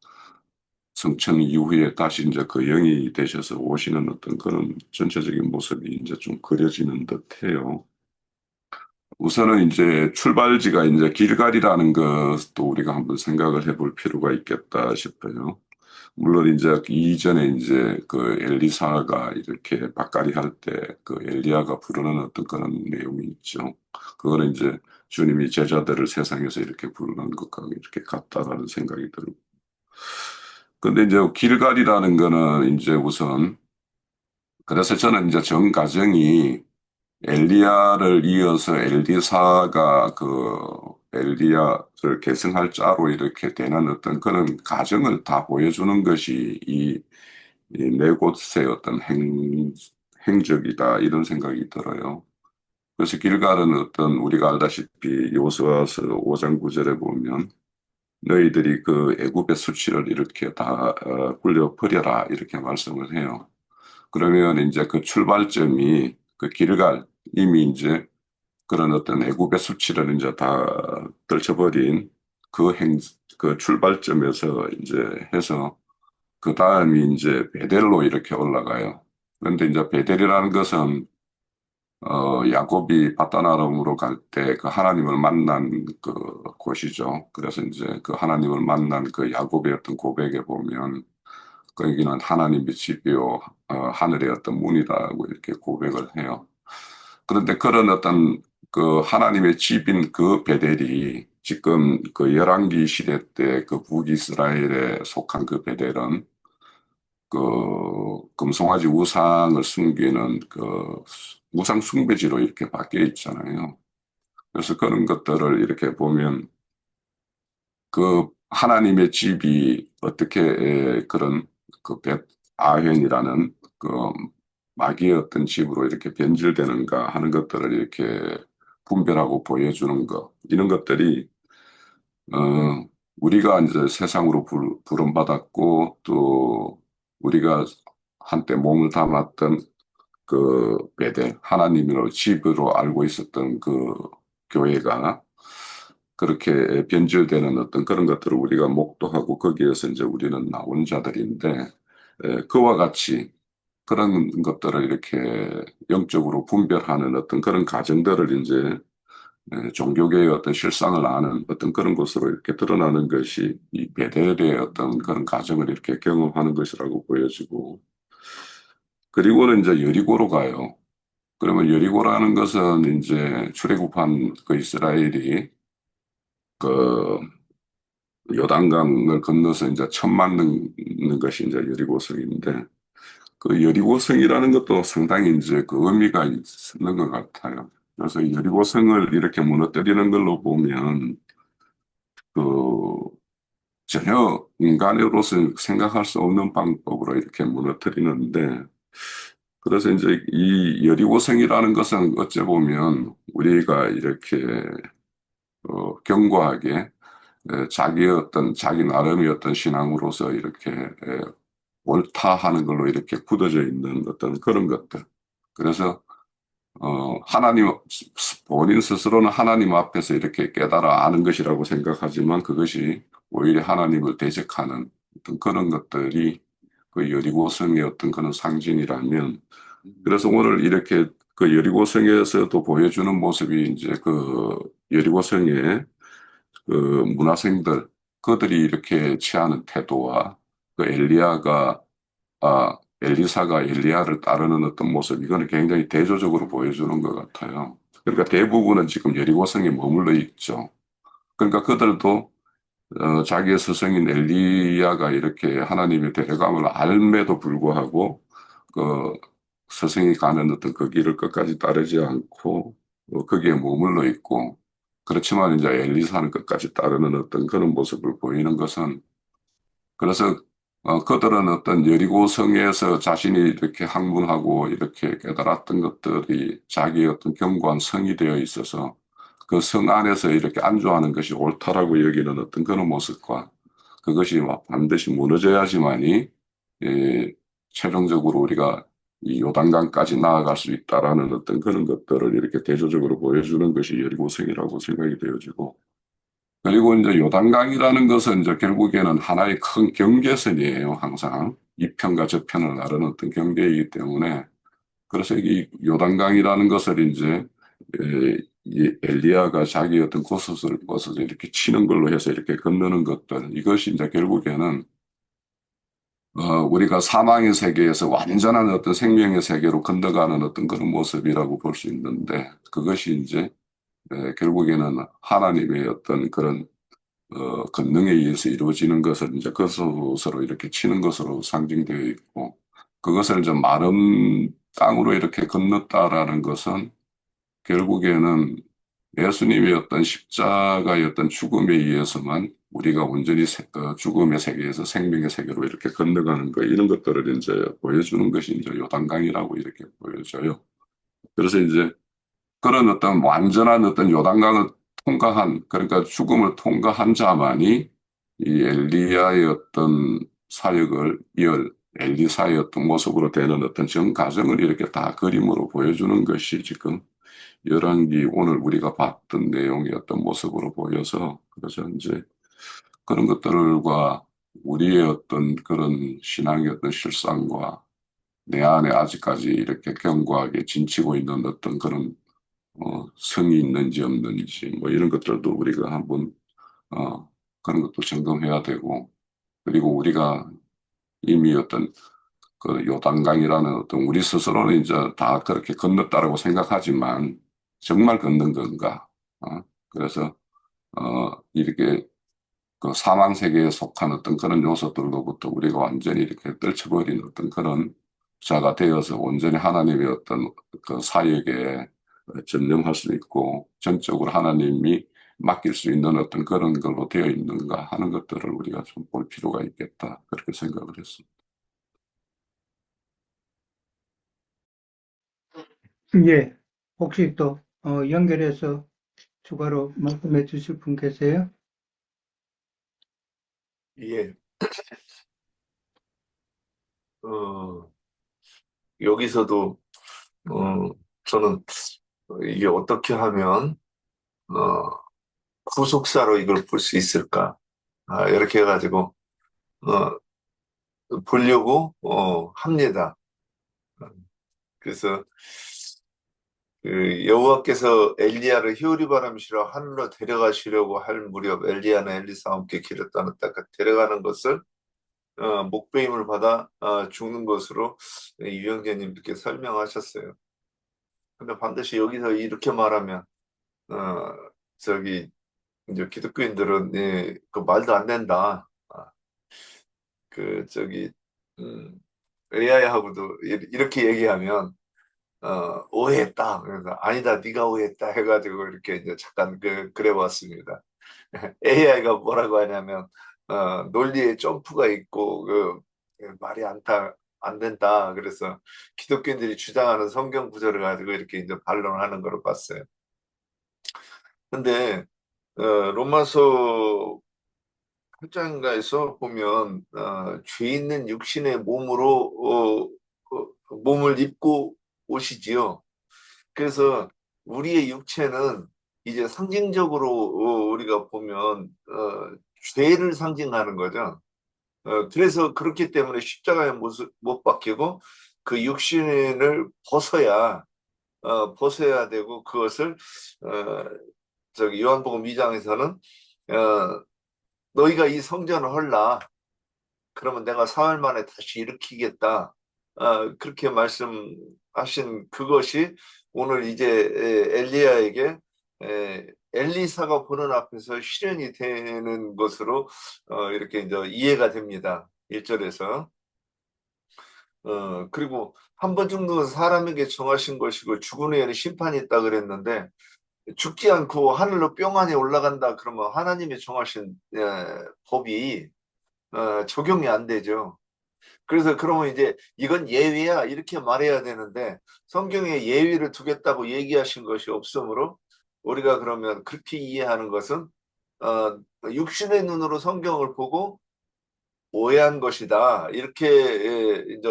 성천 이후에 다시 이제 그 영이 되셔서 오시는 어떤 그런 전체적인 모습이 이제 좀 그려지는 듯해요. 우선은 이제 출발지가 이제 길갈이라는 것도 우리가 한번 생각을 해볼 필요가 있겠다 싶어요. 물론 이제 이전에 이제 그 엘리사가 이렇게 밭갈이 할 때 그 엘리야가 부르는 어떤 그런 내용이 있죠. 그거는 이제 주님이 제자들을 세상에서 이렇게 부르는 것과 이렇게 같다라는 생각이 들고. 근데 이제 길갈이라는 거는 이제 우선 그래서 저는 이제 전 가정이 엘리야를 이어서 엘리사가 그 엘리야를 계승할 자로 이렇게 되는 어떤 그런 가정을 다 보여주는 것이 이 네 곳의 어떤 행적이다 이런 생각이 들어요. 그래서 길갈은 어떤 우리가 알다시피 여호수아서 5장 9절에 보면 너희들이 그 애굽의 수치를 이렇게 다 굴려 버려라 이렇게 말씀을 해요. 그러면 이제 그 출발점이 그 길갈 이미 이제 그런 어떤 애국의 수치를 이제 다 떨쳐버린 그 출발점에서 이제 해서 그 다음이 이제 베델로 이렇게 올라가요. 그런데 이제 베델이라는 것은 야곱이 paddan 아람으로 갈 때 그 하나님을 만난 그 곳이죠. 그래서 이제 그 하나님을 만난 그 야곱의 어떤 고백에 보면 거기는 하나님의 집이요, 하늘의 어떤 문이라고 이렇게 고백을 해요. 그런데 그런 어떤 그 하나님의 집인 그 베델이 지금 그 열왕기 시대 때 그 북이스라엘에 속한 그 베델은 그 금송아지 우상을 숨기는 그 우상 숭배지로 이렇게 바뀌어 있잖아요. 그래서 그런 것들을 이렇게 보면 그 하나님의 집이 어떻게 그런 그 아현이라는 그 마귀의 어떤 집으로 이렇게 변질되는가 하는 것들을 이렇게 분별하고 보여주는 것 이런 것들이 우리가 이제 세상으로 부름받았고 또 우리가 한때 몸을 담았던 그 베델 하나님으로 집으로 알고 있었던 그 교회가 그렇게 변질되는 어떤 그런 것들을 우리가 목도하고 거기에서 이제 우리는 나온 자들인데 그와 같이 그런 것들을 이렇게 영적으로 분별하는 어떤 그런 가정들을 이제 종교계의 어떤 실상을 아는 어떤 그런 것으로 이렇게 드러나는 것이 이 베델의 어떤 그런 가정을 이렇게 경험하는 것이라고 보여지고 그리고는 이제 여리고로 가요. 그러면 여리고라는 것은 이제 출애굽한 그 이스라엘이 그 요단강을 건너서 이제 처음 만드는 것이 이제 여리고성인데 그 여리고성이라는 것도 상당히 이제 그 의미가 있는 것 같아요. 그래서 여리고성을 이렇게 무너뜨리는 걸로 보면 그 전혀 인간으로서 생각할 수 없는 방법으로 이렇게 무너뜨리는데 그래서 이제 이 여리고성이라는 것은 어찌 보면 우리가 이렇게 견고하게 자기의 어떤 자기 나름의 어떤 신앙으로서 이렇게 옳다하는 걸로 이렇게 굳어져 있는 어떤 그런 것들. 그래서 하나님 본인 스스로는 하나님 앞에서 이렇게 깨달아 아는 것이라고 생각하지만 그것이 오히려 하나님을 대적하는 어떤 그런 것들이 그 여리고성의 어떤 그런 상징이라면 그래서 오늘 이렇게 그 여리고성에서도 보여주는 모습이 이제 그 여리고성의 그 문화생들 그들이 이렇게 취하는 태도와 그 엘리사가 엘리야를 따르는 어떤 모습 이거는 굉장히 대조적으로 보여주는 것 같아요. 그러니까 대부분은 지금 여리고성에 머물러 있죠. 그러니까 그들도 자기의 스승인 엘리야가 이렇게 하나님의 데려감을 알매도 불구하고 그 스승이 가는 어떤 그 길을 끝까지 따르지 않고 거기에 머물러 있고 그렇지만 이제 엘리사는 끝까지 따르는 어떤 그런 모습을 보이는 것은 그래서 그들은 어떤 여리고 성에서 자신이 이렇게 학문하고 이렇게 깨달았던 것들이 자기의 어떤 견고한 성이 되어 있어서 그 성 안에서 이렇게 안주하는 것이 옳다라고 여기는 어떤 그런 모습과 그것이 반드시 무너져야지만이 최종적으로 우리가 이 요단강까지 나아갈 수 있다라는 어떤 그런 것들을 이렇게 대조적으로 보여주는 것이 여리고성이라고 생각이 되어지고 그리고 이제 요단강이라는 것은 이제 결국에는 하나의 큰 경계선이에요, 항상. 이 편과 저 편을 나르는 어떤 경계이기 때문에. 그래서 이 요단강이라는 것을 이제, 이 엘리야가 자기 어떤 곳을 이렇게 치는 걸로 해서 이렇게 건너는 것들, 이것이 이제 결국에는, 우리가 사망의 세계에서 완전한 어떤 생명의 세계로 건너가는 어떤 그런 모습이라고 볼 수 있는데, 그것이 이제, 결국에는 하나님의 어떤 그런 권능에 의해서 이루어지는 것을 이제 그것으로 이렇게 치는 것으로 상징되어 있고, 그것을 이제 마른 땅으로 이렇게 건넜다라는 것은 결국에는 예수님의 어떤 십자가의 어떤 죽음에 의해서만 우리가 온전히 죽음의 세계에서 생명의 세계로 이렇게 건너가는 거, 이런 것들을 이제 보여주는 것이 이제 요단강이라고 이렇게 보여져요. 그래서 이제 그런 어떤 완전한 어떤 요단강을 통과한, 그러니까 죽음을 통과한 자만이 이 엘리야의 어떤 사역을 이을 엘리사의 어떤 모습으로 되는 어떤 전 과정을 이렇게 다 그림으로 보여주는 것이 지금 열왕기 오늘 우리가 봤던 내용의 어떤 모습으로 보여서 그래서 이제 그런 것들과 우리의 어떤 그런 신앙의 어떤 실상과 내 안에 아직까지 이렇게 견고하게 진치고 있는 어떤 그런 성이 있는지 없는지 뭐 이런 것들도 우리가 한번 그런 것도 점검해야 되고 그리고 우리가 이미 어떤 그 요단강이라는 어떤 우리 스스로는 이제 다 그렇게 건넜다라고 생각하지만 정말 건넌 건가? 그래서 이렇게 그 사망 세계에 속한 어떤 그런 요소들로부터 우리가 완전히 이렇게 떨쳐버린 어떤 그런 자가 되어서 온전히 하나님의 어떤 그 사역에 전념할 수 있고 전적으로 하나님이 맡길 수 있는 어떤 그런 걸로 되어 있는가 하는 것들을 우리가 좀 볼 필요가 있겠다. 그렇게 생각을 했습니다. 예, 혹시 또 연결해서 추가로 말씀해 주실 분 계세요? 예, 어, 여기서도, 어, 저는 이게 어떻게 하면, 어, 후속사로 이걸 볼 수 있을까? 이렇게 해가지고, 어, 보려고, 합니다. 그래서, 그 여호와께서 엘리야를 히오리 바람이시러 하늘로 데려가시려고 할 무렵 엘리야는 엘리사와 함께 길을 떠났다. 데려가는 것을 목배임을 받아 죽는 것으로 유영재님께 설명하셨어요. 근데 반드시 여기서 이렇게 말하면 어, 저기 이제 기독교인들은 그 말도 안 된다. 그 저기 AI하고도 이렇게 얘기하면 오해했다. 그래서 아니다, 네가 오해했다 해가지고 이렇게 이제 잠깐 그래봤습니다. AI가 뭐라고 하냐면 논리에 점프가 있고 말이 안 된다. 그래서 기독교인들이 주장하는 성경 구절을 가지고 이렇게 이제 반론하는 걸로 봤어요. 근데 로마서 8장가에서 보면 죄 있는 육신의 몸으로 몸을 입고 오시지요. 그래서 우리의 육체는 이제 상징적으로 우리가 보면 죄를 상징하는 거죠. 그래서 그렇기 때문에 십자가에 못 박히고 그 육신을 벗어야 되고 그것을 어, 저기 요한복음 2장에서는 너희가 이 성전을 헐라. 그러면 내가 사흘 만에 다시 일으키겠다. 그렇게 말씀하신 그것이 오늘 이제 엘리야에게 엘리사가 보는 앞에서 실현이 되는 것으로 이렇게 이제 이해가 됩니다. 1절에서. 그리고 한 번 정도는 사람에게 정하신 것이고 죽은 후에는 심판이 있다 그랬는데 죽지 않고 하늘로 뿅하니 올라간다 그러면 하나님이 정하신 법이 적용이 안 되죠. 그래서 그러면 이제 이건 예외야 이렇게 말해야 되는데 성경에 예외를 두겠다고 얘기하신 것이 없으므로 우리가 그러면 그렇게 이해하는 것은 육신의 눈으로 성경을 보고 오해한 것이다. 이렇게 이제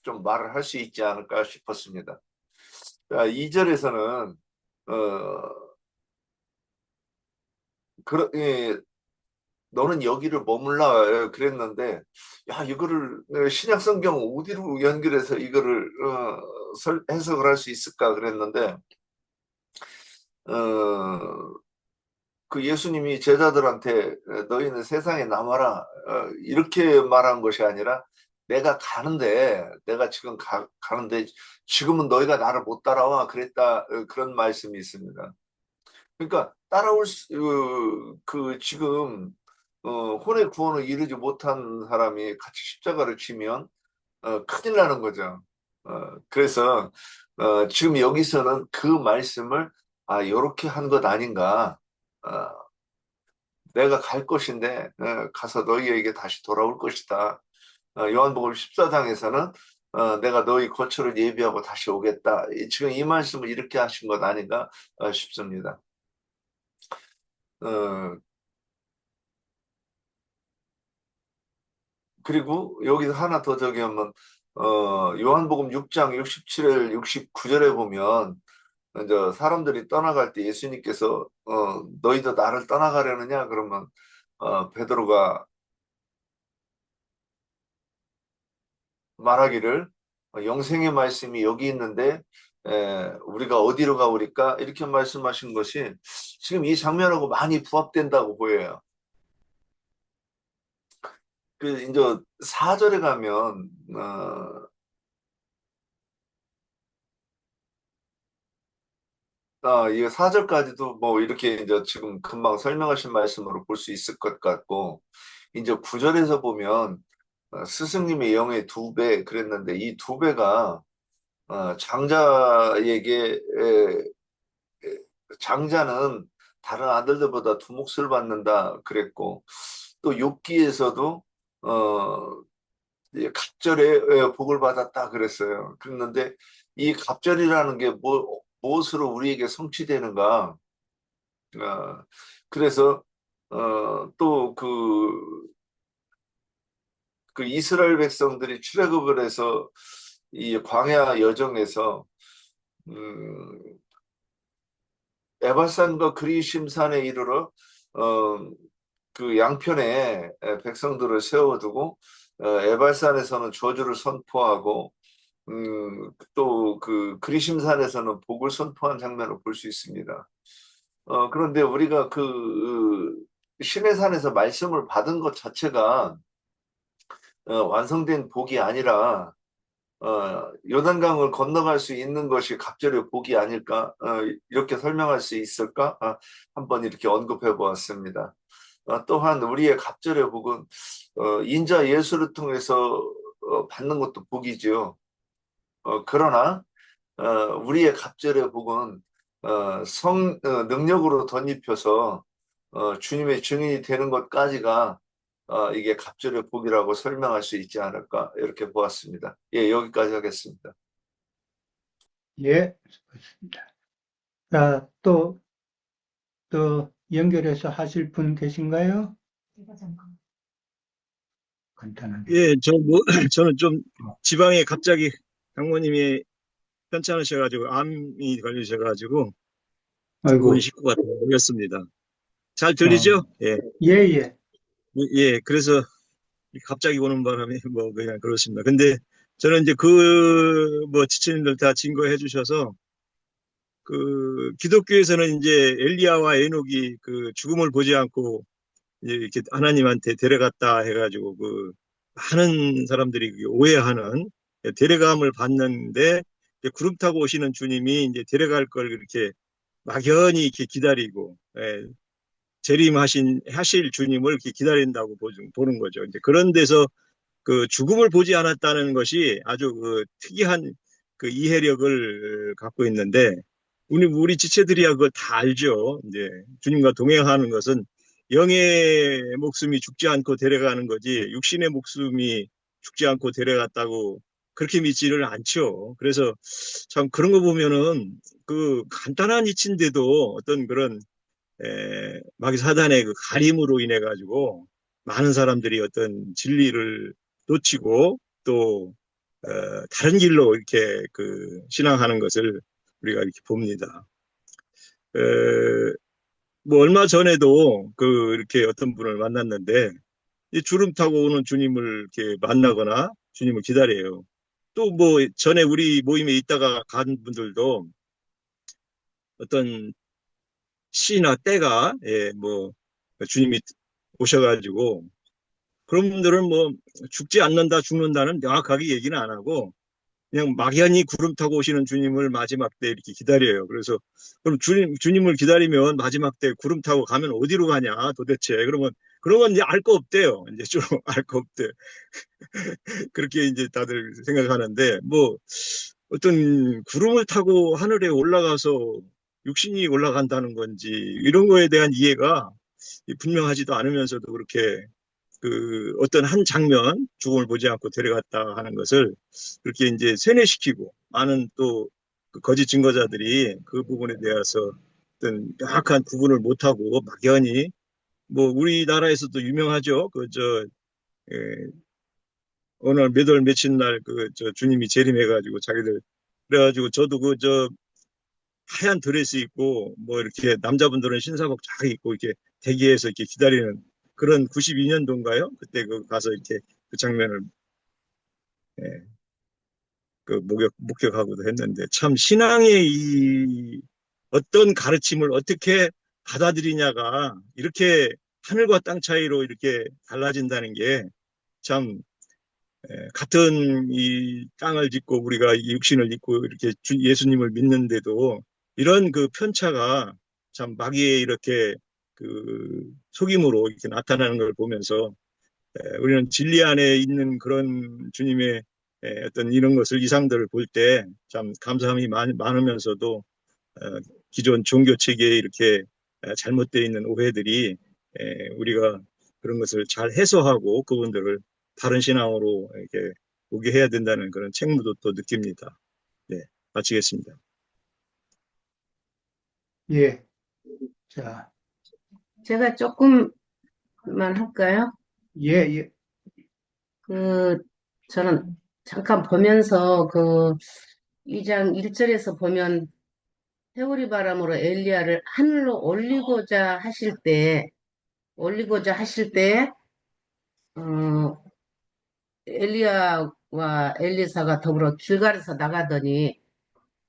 좀 말을 할 수 있지 않을까 싶었습니다. 2절에서는 너는 여기를 머물라 그랬는데 야 이거를 신약 성경 어디로 연결해서 이거를 해석을 할 수 있을까 그랬는데 어, 그 예수님이 제자들한테 너희는 세상에 남아라 이렇게 말한 것이 아니라 내가 지금 가는데 지금은 너희가 나를 못 따라와 그랬다 그런 말씀이 있습니다. 그러니까 따라올 지금 혼의 구원을 이루지 못한 사람이 같이 십자가를 치면 큰일 나는 거죠. 그래서 지금 여기서는 그 말씀을 요렇게 한 것 아닌가. 어, 내가 갈 것인데 가서 너희에게 다시 돌아올 것이다. 요한복음 14장에서는 내가 너희 거처를 예비하고 다시 오겠다. 지금 이 말씀을 이렇게 하신 것 아닌가 싶습니다. 어, 그리고 여기서 하나 더 저기 하면 요한복음 6장 67절 69절에 보면 이제 사람들이 떠나갈 때 예수님께서 너희도 나를 떠나가려느냐 그러면 베드로가 말하기를 영생의 말씀이 여기 있는데 우리가 어디로 가오리까 이렇게 말씀하신 것이 지금 이 장면하고 많이 부합된다고 보여요. 그 이제 4절에 가면 이 4절까지도 뭐 이렇게 이제 지금 금방 설명하신 말씀으로 볼 수 있을 것 같고 이제 9절에서 보면 스승님의 영의 2배 그랬는데 이 2배가 장자에게 장자는 다른 아들들보다 두 몫을 받는다 그랬고 또 욥기에서도 갑절에 복을 받았다 그랬어요. 그랬는데 이 갑절이라는 게 무엇으로 우리에게 성취되는가? 그래서 또 그 이스라엘 백성들이 출애굽을 해서 이 광야 여정에서 음, 에발산과 그리심산에 이르러 그 양편에 백성들을 세워두고 에발산에서는 저주를 선포하고 또 그 그리심산에서는 복을 선포한 장면을 볼 수 있습니다. 그런데 우리가 그 신의 산에서 말씀을 받은 것 자체가 완성된 복이 아니라 요단강을 건너갈 수 있는 것이 갑절의 복이 아닐까 이렇게 설명할 수 있을까 한번 이렇게 언급해 보았습니다. 또한 우리의 갑절의 복은 인자 예수를 통해서 받는 것도 복이지요. 그러나 우리의 갑절의 복은 능력으로 덧입혀서 주님의 증인이 되는 것까지가 이게 갑절의 복이라고 설명할 수 있지 않을까 이렇게 보았습니다. 예, 여기까지 하겠습니다. 예, 좋습니다. 자, 또 연결해서 하실 분 계신가요? 간단하게. 예, 저는 좀 지방에 갑자기 장모님이 편찮으셔가지고 암이 걸리셔가지고 듣고 아이고, 식구가 모였습니다. 잘 들리죠? 예, 예, 예. 예. 그래서 갑자기 오는 바람에 뭐 그냥 그렇습니다. 근데 저는 이제 뭐 지체님들 다 증거해 주셔서 그 기독교에서는 이제 엘리야와 에녹이 그 죽음을 보지 않고 이렇게 하나님한테 데려갔다 해가지고 그 많은 사람들이 오해하는 데려감을 받는데 구름 타고 오시는 주님이 이제 데려갈 걸 이렇게 막연히 이렇게 기다리고 하실 주님을 이렇게 기다린다고 보는 거죠. 이제 그런 데서 그 죽음을 보지 않았다는 것이 아주 그 특이한 그 이해력을 갖고 있는데 우리 지체들이야 그걸 다 알죠. 이제 주님과 동행하는 것은 영의 목숨이 죽지 않고 데려가는 거지 육신의 목숨이 죽지 않고 데려갔다고 그렇게 믿지를 않죠. 그래서 참 그런 거 보면은 그 간단한 이치인데도 어떤 그런 마귀 사단의 그 가림으로 인해 가지고 많은 사람들이 어떤 진리를 놓치고 또 다른 길로 이렇게 그 신앙하는 것을 우리가 이렇게 봅니다. 뭐 얼마 전에도 그 이렇게 어떤 분을 만났는데 이 주름 타고 오는 주님을 이렇게 만나거나 주님을 기다려요. 또 뭐 전에 우리 모임에 있다가 간 분들도 어떤 시나 때가 뭐 주님이 오셔가지고 그런 분들은 뭐 죽지 않는다 죽는다는 명확하게 얘기는 안 하고 그냥 막연히 구름 타고 오시는 주님을 마지막 때 이렇게 기다려요. 그래서 그럼 주님을 기다리면 마지막 때 구름 타고 가면 어디로 가냐 도대체. 그러면 그런 건 이제 알 거 없대요. 이제 좀 알 거 없대. 그렇게 이제 다들 생각하는데 뭐 어떤 구름을 타고 하늘에 올라가서 육신이 올라간다는 건지 이런 거에 대한 이해가 분명하지도 않으면서도 그렇게 그 어떤 한 장면 죽음을 보지 않고 데려갔다 하는 것을 그렇게 이제 세뇌시키고 많은 또그 거짓 증거자들이 그 부분에 대해서 어떤 명확한 구분을 못하고 막연히 뭐 우리나라에서도 유명하죠. 그저 어느 몇 월 며칠 날 그 저 주님이 재림해가지고 자기들 그래가지고 저도 그 저 하얀 드레스 입고 뭐 이렇게 남자분들은 신사복 쫙 입고 이렇게 대기해서 이렇게 기다리는 그런 92년도인가요? 그때 그 가서 이렇게 그 장면을 예, 그 목격하고도 했는데 참 신앙의 이 어떤 가르침을 어떻게 받아들이냐가 이렇게 하늘과 땅 차이로 이렇게 달라진다는 게참 같은 이 땅을 짓고 우리가 이 육신을 입고 이렇게 예수님을 믿는데도 이런 그 편차가 참 마귀의 이렇게 그 속임으로 이렇게 나타나는 걸 보면서 우리는 진리 안에 있는 그런 주님의 어떤 이런 것을 이상들을 볼 때 참 감사함이 많으면서도 기존 종교 체계에 이렇게 잘못되어 있는 오해들이 우리가 그런 것을 잘 해소하고 그분들을 바른 신앙으로 이렇게 오게 해야 된다는 그런 책무도 또 느낍니다. 네, 마치겠습니다. 예. 자, 제가 조금만 할까요? 예, 예. 저는 잠깐 보면서 2장 1절에서 보면 회오리 바람으로 엘리야를 하늘로 올리고자 하실 때, 어, 엘리야와 엘리사가 더불어 길갈에서 나가더니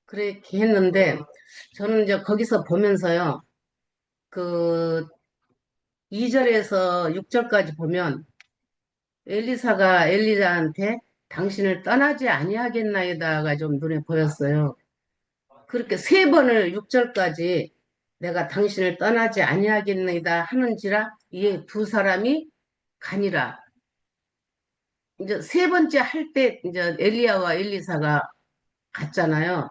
그렇게 했는데 저는 이제 거기서 보면서요. 그 2절에서 6절까지 보면 엘리사가 엘리야한테 당신을 떠나지 아니하겠나이다가 좀 눈에 보였어요. 그렇게 세 번을 6절까지 내가 당신을 떠나지 아니하겠나이다 하는지라 이에 두 사람이 가니라. 이제 세 번째 할 때 이제 엘리야와 엘리사가 갔잖아요.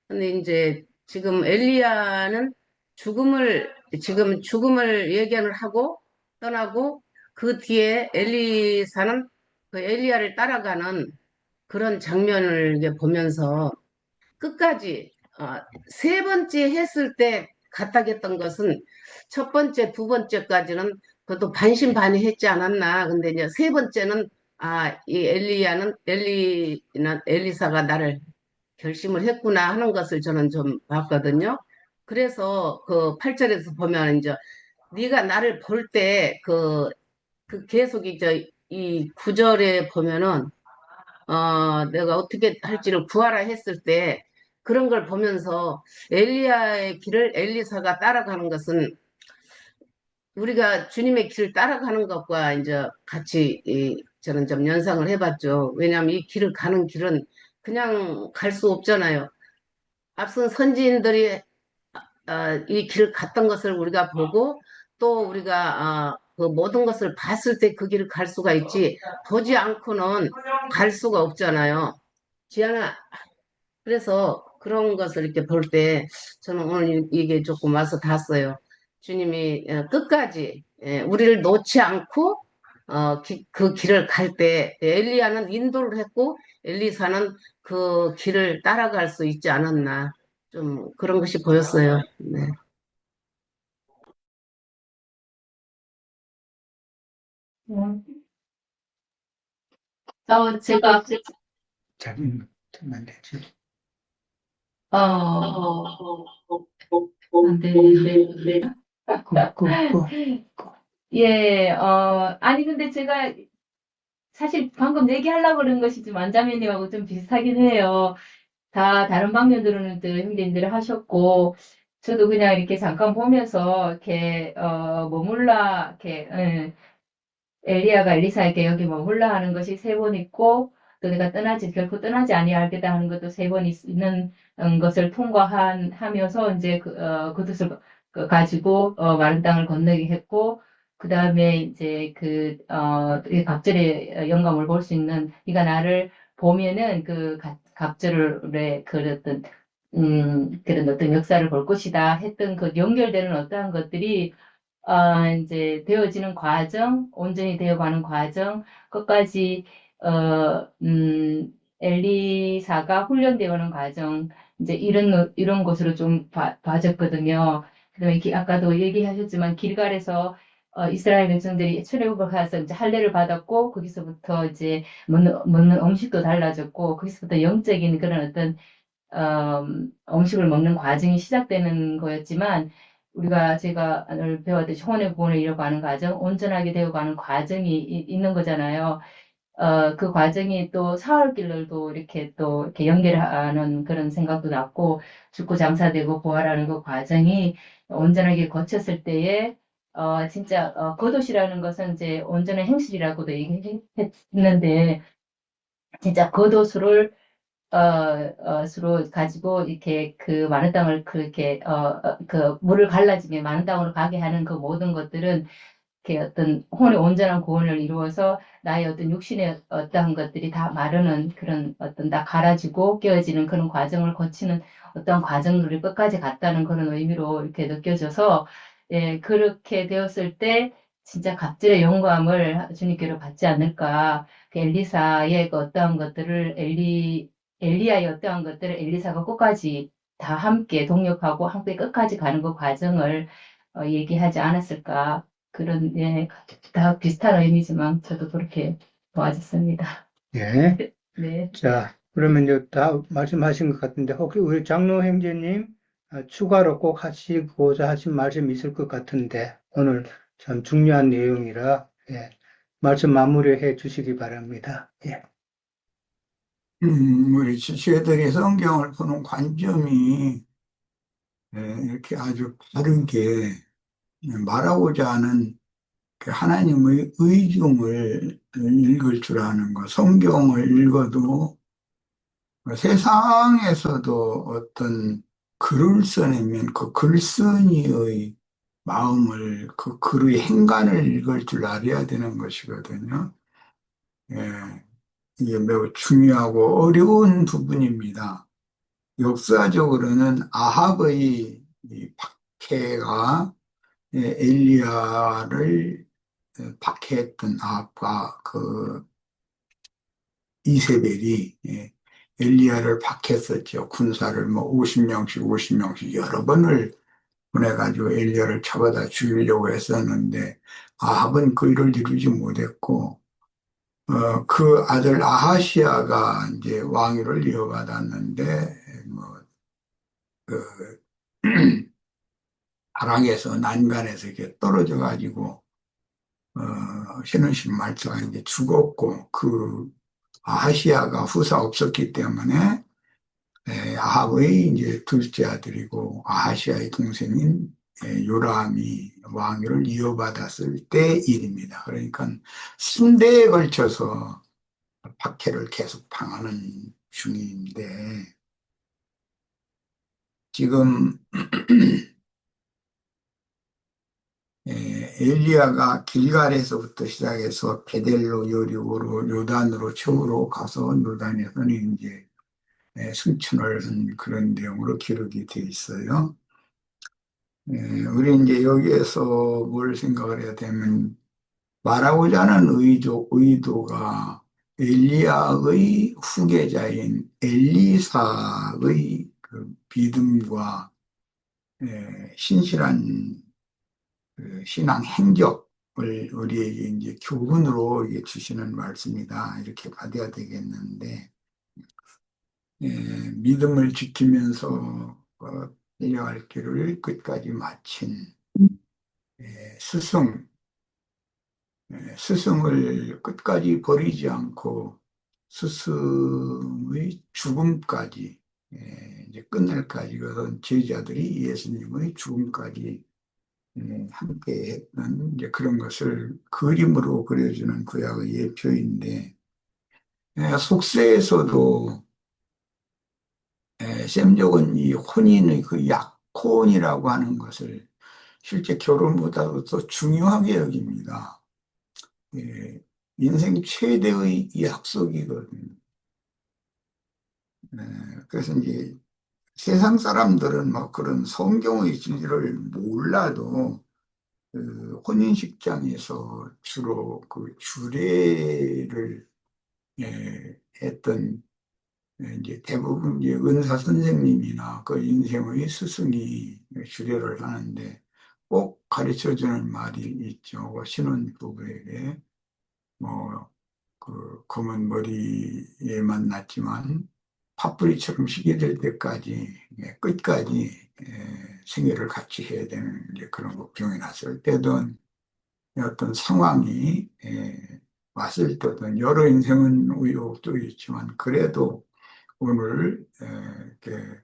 근데 이제 지금 엘리야는 지금 죽음을 예견을 하고 떠나고 그 뒤에 엘리사는 그 엘리야를 따라가는 그런 장면을 이제 보면서 끝까지 세 번째 했을 때 갔다겠던 것은 첫 번째, 두 번째까지는 그것도 반신반의했지 않았나. 근데 이제 세 번째는 이 엘리사가 나를 결심을 했구나 하는 것을 저는 좀 봤거든요. 그래서 그 8절에서 보면 이제 네가 나를 볼 때 계속 이제 이 9절에 보면은 내가 어떻게 할지를 구하라 했을 때 그런 걸 보면서 엘리야의 길을 엘리사가 따라가는 것은 우리가 주님의 길을 따라가는 것과 이제 같이 저는 좀 연상을 해봤죠. 왜냐하면 이 길을 가는 길은 그냥 갈 수 없잖아요. 앞선 선지인들이 이 길을 갔던 것을 우리가 보고 또 우리가 그 모든 것을 봤을 때 그 길을 갈 수가 있지 보지 않고는 갈 수가 없잖아요. 지안아, 그래서 그런 것을 이렇게 볼 때 저는 오늘 이게 조금 와서 닿았어요. 주님이 끝까지 우리를 놓지 않고 그 길을 갈 때 엘리야는 인도를 했고 엘리사는 그 길을 따라갈 수 있지 않았나 좀 그런 것이 보였어요. 네. 음. 제가, 자기만 되지. 안 돼. 그, 예, 아니, 근데 제가 사실 방금 얘기하려고 그런 것이 좀 안자매님하고 좀 비슷하긴 해요. 다 다른 방면으로는 또 형님들이 하셨고, 저도 그냥 이렇게 잠깐 보면서, 이렇게, 머물라, 이렇게, 엘리야가 엘리사에게 여기 머물라 하는 것이 세 번 있고, 또 내가 결코 떠나지 아니하겠다 하는 것도 세 번 있는 것을 하면서, 이제 그 뜻을 가지고, 마른 땅을 건너게 했고, 그 다음에 이제 이 갑절의 영감을 볼 수 있는, 네가 나를 보면은 갑절의 그런 어떤 역사를 볼 것이다 했던 그 연결되는 어떠한 것들이 이제 되어지는 과정, 온전히 되어가는 과정, 끝까지, 엘리사가 훈련되어가는 과정, 이제 이런 것으로 좀 봐졌거든요. 그다음에 아까도 얘기하셨지만, 길갈에서, 이스라엘 백성들이 출애굽을 가서 이제 할례를 받았고, 거기서부터 이제 먹는 음식도 달라졌고, 거기서부터 영적인 그런 어떤 음식을 먹는 과정이 시작되는 거였지만, 제가 오늘 배웠듯이 혼의 구원을 이뤄가는 과정, 온전하게 되어가는 과정이 있는 거잖아요. 그 과정이 또 사흘길들도 이렇게 연결하는 그런 생각도 났고, 죽고 장사되고 부활하는 그 과정이 온전하게 거쳤을 때에, 진짜, 겉옷이라는 것은 이제 온전한 행실이라고도 얘기했는데, 진짜 겉옷을 수로 가지고 이렇게 그 많은 땅을 그렇게 그 물을 갈라지게 많은 땅으로 가게 하는 그 모든 것들은 이렇게 어떤 혼의 온전한 구원을 이루어서 나의 어떤 육신의 어떠한 것들이 다 마르는 그런 어떤 다 갈아지고 깨어지는 그런 과정을 거치는 어떤 과정들을 끝까지 갔다는 그런 의미로 이렇게 느껴져서 예, 그렇게 되었을 때 진짜 갑절의 영감을 주님께로 받지 않을까. 그 엘리사의 그 어떠한 것들을 엘리야의 어떠한 것들을 엘리사가 끝까지 다 함께 동력하고 함께 끝까지 가는 그 과정을 얘기하지 않았을까. 그런, 예, 다 비슷한 의미지만 저도 그렇게 도와줬습니다. 예. 네. 자, 그러면 이제 다 말씀하신 것 같은데, 혹시 우리 장로 형제님, 추가로 꼭 하시고자 하신 말씀 있을 것 같은데, 오늘 참 중요한 내용이라, 예, 말씀 마무리해 주시기 바랍니다. 예. 우리 지체들이 성경을 보는 관점이 이렇게 아주 바르게 말하고자 하는 그 하나님의 의중을 읽을 줄 아는 것. 성경을 읽어도 세상에서도 어떤 글을 써내면 그 글쓴이의 마음을, 그 글의 행간을 읽을 줄 알아야 되는 것이거든요. 예, 이게 매우 중요하고 어려운 부분입니다. 역사적으로는 아합의 이 박해가 엘리야를 박해했던 아합과 그 이세벨이 엘리야를 박했었죠. 군사를 뭐 50명씩 여러 번을 보내가지고 엘리야를 잡아다 죽이려고 했었는데 아합은 그 일을 이루지 못했고 그 아들 아하시아가 이제 왕위를 이어받았는데 뭐 그 하락에서 난간에서 이렇게 떨어져 가지고 신은신 말자가 이제 죽었고 그 아하시아가 후사 없었기 때문에 아합의 이제 둘째 아들이고 아하시아의 동생인 요람이 왕위를 이어받았을 때 일입니다. 그러니까 3대에 걸쳐서 박해를 계속 당하는 중인데 지금 엘리야가 길갈에서부터 시작해서 베델로 여리고로 요단으로 처으로 가서 요단에서는 이제 승천을 한 그런 내용으로 기록이 되어 있어요. 우리 이제 여기에서 뭘 생각을 해야 되면 말하고자 하는 의도가 엘리야의 후계자인 엘리사의 그 믿음과 신실한 그 신앙 행적을 우리에게 이제 교훈으로 이게 주시는 말씀이다. 이렇게 받아야 되겠는데, 믿음을 지키면서 내려갈 길을 끝까지 마친 스승, 스승을 끝까지 버리지 않고 스승의 죽음까지 이제 끝날까지 그런 제자들이 예수님의 죽음까지 함께 했던 이제 그런 것을 그림으로 그려주는 구약의 예표인데 속세에서도 셈족은 이 혼인의 그 약혼이라고 하는 것을 실제 결혼보다도 더 중요하게 여깁니다. 인생 최대의 약속이거든요. 그래서 이제 세상 사람들은 뭐 그런 성경의 진리를 몰라도 그 혼인식장에서 주로 그 주례를 했던 이제 대부분 이제 은사 선생님이나 그 인생의 스승이 주례를 하는데 꼭 가르쳐 주는 말이 있죠. 그 신혼부부에게 뭐 그 검은 머리에만 났지만 팥뿌리처럼 시게 될 때까지 끝까지 생애를 같이 해야 되는 이제 그런 걱정이 났을 때든 어떤 상황이 왔을 때든 여러 인생은 우여곡도 있지만 그래도 오늘 이렇게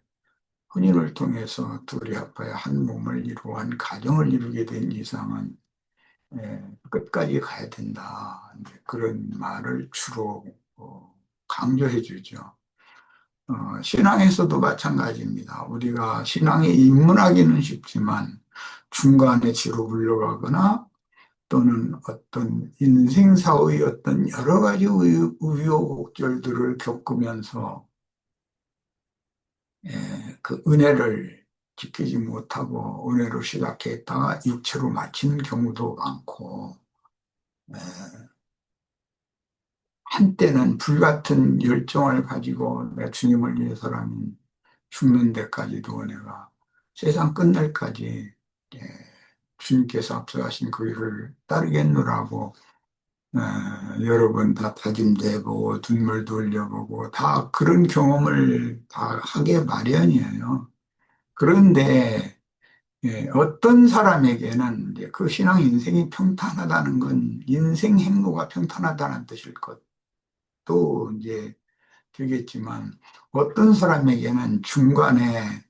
혼인을 통해서 둘이 합하여 한 몸을 이루고 한 가정을 이루게 된 이상은 끝까지 가야 된다. 이제 그런 말을 주로 강조해 주죠. 신앙에서도 마찬가지입니다. 우리가 신앙에 입문하기는 쉽지만 중간에 뒤로 물러가거나 또는 어떤 인생사의 어떤 여러 가지 우여곡절들을 겪으면서 그 은혜를 지키지 못하고 은혜로 시작했다가 육체로 마치는 경우도 많고 한때는 불같은 열정을 가지고 내 주님을 위해서라면 죽는 데까지도 내가 세상 끝날까지 주님께서 앞서가신 그 길을 따르겠노라고 여러 번 다 다짐도 해보고 눈물도 흘려보고 다 그런 경험을 다 하게 마련이에요. 그런데 어떤 사람에게는 이제 그 신앙 인생이 평탄하다는 건 인생 행로가 평탄하다는 뜻일 것도 이제 되겠지만 어떤 사람에게는 중간에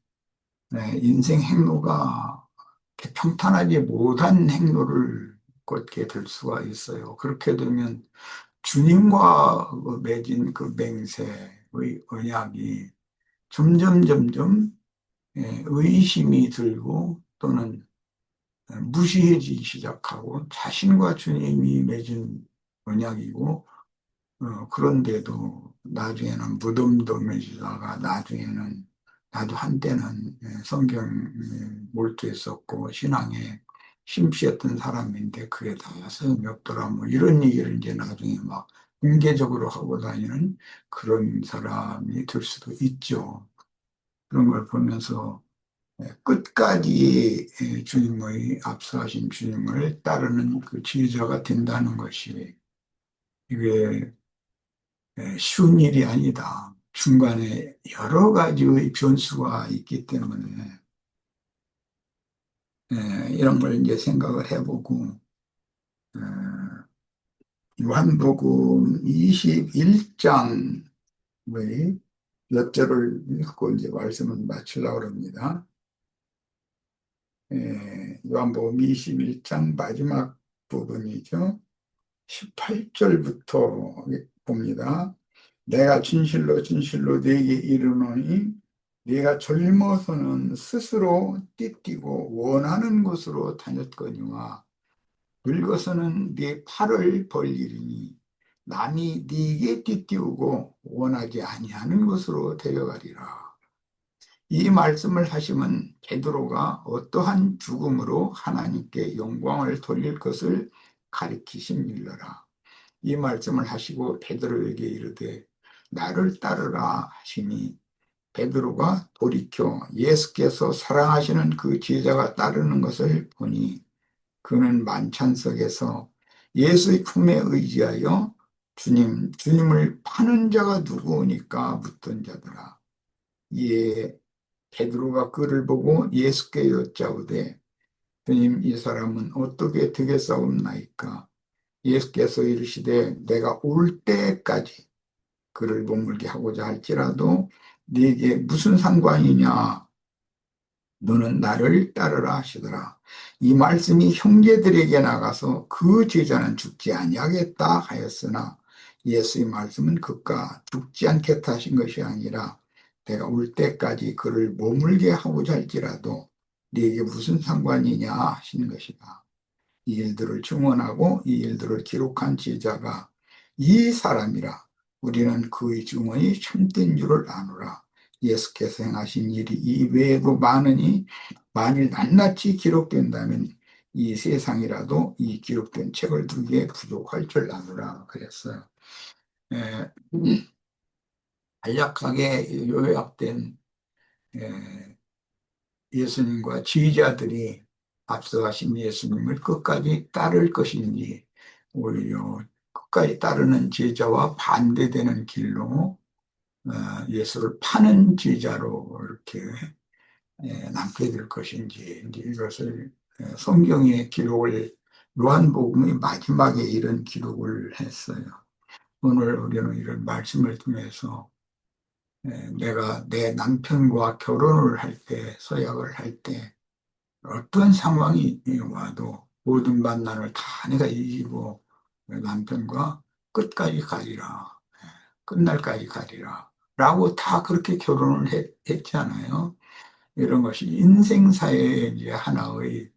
인생 행로가 이렇게 평탄하지 못한 행로를 걷게 될 수가 있어요. 그렇게 되면 주님과 맺은 그 맹세의 언약이 점점 의심이 들고 또는 무시해지기 시작하고 자신과 주님이 맺은 언약이고 그런데도 나중에는 무덤도 맺으다가 나중에는 나도 한때는 성경 몰두했었고 신앙에 심취했던 사람인데 그게 다 소용이 없더라 뭐 이런 얘기를 이제 나중에 막 공개적으로 하고 다니는 그런 사람이 될 수도 있죠. 그런 걸 보면서 끝까지 주님의 앞서가신 주님을 따르는 그 지혜자가 된다는 것이 이게 쉬운 일이 아니다. 중간에 여러 가지의 변수가 있기 때문에 이런 걸 이제 생각을 해보고 요한복음 21장의 몇 절을 읽고 이제 말씀을 마치려고 합니다. 요한복음 21장 마지막 부분이죠. 18절부터 봅니다. 내가 진실로 진실로 네게 이르노니 네가 젊어서는 스스로 띠띠고 원하는 곳으로 다녔거니와 늙어서는 네 팔을 벌리리니 남이 네게 띠띠우고 원하지 아니하는 곳으로 데려가리라. 이 말씀을 하시면 베드로가 어떠한 죽음으로 하나님께 영광을 돌릴 것을 가리키심일러라. 이 말씀을 하시고 베드로에게 이르되 나를 따르라 하시니 베드로가 돌이켜 예수께서 사랑하시는 그 제자가 따르는 것을 보니 그는 만찬석에서 예수의 품에 의지하여 주님을 파는 자가 누구니까 묻던 자더라. 이에 베드로가 그를 보고 예수께 여짜오되 주님 이 사람은 어떻게 되겠사옵나이까? 예수께서 이르시되 내가 올 때까지 그를 머물게 하고자 할지라도 네게 무슨 상관이냐? 너는 나를 따르라 하시더라. 이 말씀이 형제들에게 나가서 그 제자는 죽지 아니하겠다 하였으나 예수의 말씀은 그가 죽지 않겠다 하신 것이 아니라 내가 올 때까지 그를 머물게 하고자 할지라도 네게 무슨 상관이냐 하시는 것이다. 이 일들을 증언하고 이 일들을 기록한 제자가 이 사람이라. 우리는 그의 증언이 참된 줄을 아노라. 예수께서 행하신 일이 이 외에도 많으니 만일 낱낱이 기록된다면 이 세상이라도 이 기록된 책을 두기에 부족할 줄 아노라 그랬어요. 간략하게 요약된 예수님과 지휘자들이 앞서가신 예수님을 끝까지 따를 것인지 오히려 끝까지 따르는 제자와 반대되는 길로 예수를 파는 제자로 이렇게 남게 될 것인지 이것을 성경의 기록을 요한복음의 마지막에 이런 기록을 했어요. 오늘 우리는 이런 말씀을 통해서 내가 내 남편과 결혼을 할 때, 서약을 할 때 어떤 상황이 와도 모든 만난을 다 내가 이기고 남편과 끝까지 가리라, 끝날까지 가리라 라고 다 그렇게 결혼을 했잖아요. 이런 것이 인생사의 이제 하나의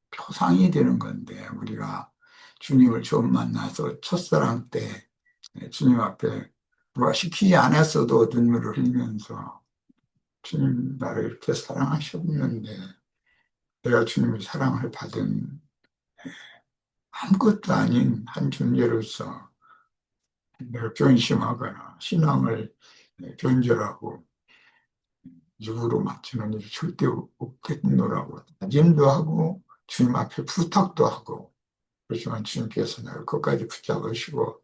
표상이 되는 건데 우리가 주님을 처음 만나서 첫사랑 때 주님 앞에 누가 시키지 않았어도 눈물을 흘리면서 주님 나를 이렇게 사랑하셨는데 내가 주님의 사랑을 받은 아무것도 아닌 한 존재로서 내가 변심하거나 신앙을 변절하고 육으로 맞추는 일이 절대 없겠노라고 다짐도 하고 주님 앞에 부탁도 하고 그렇지만 주님께서 나를 끝까지 붙잡으시고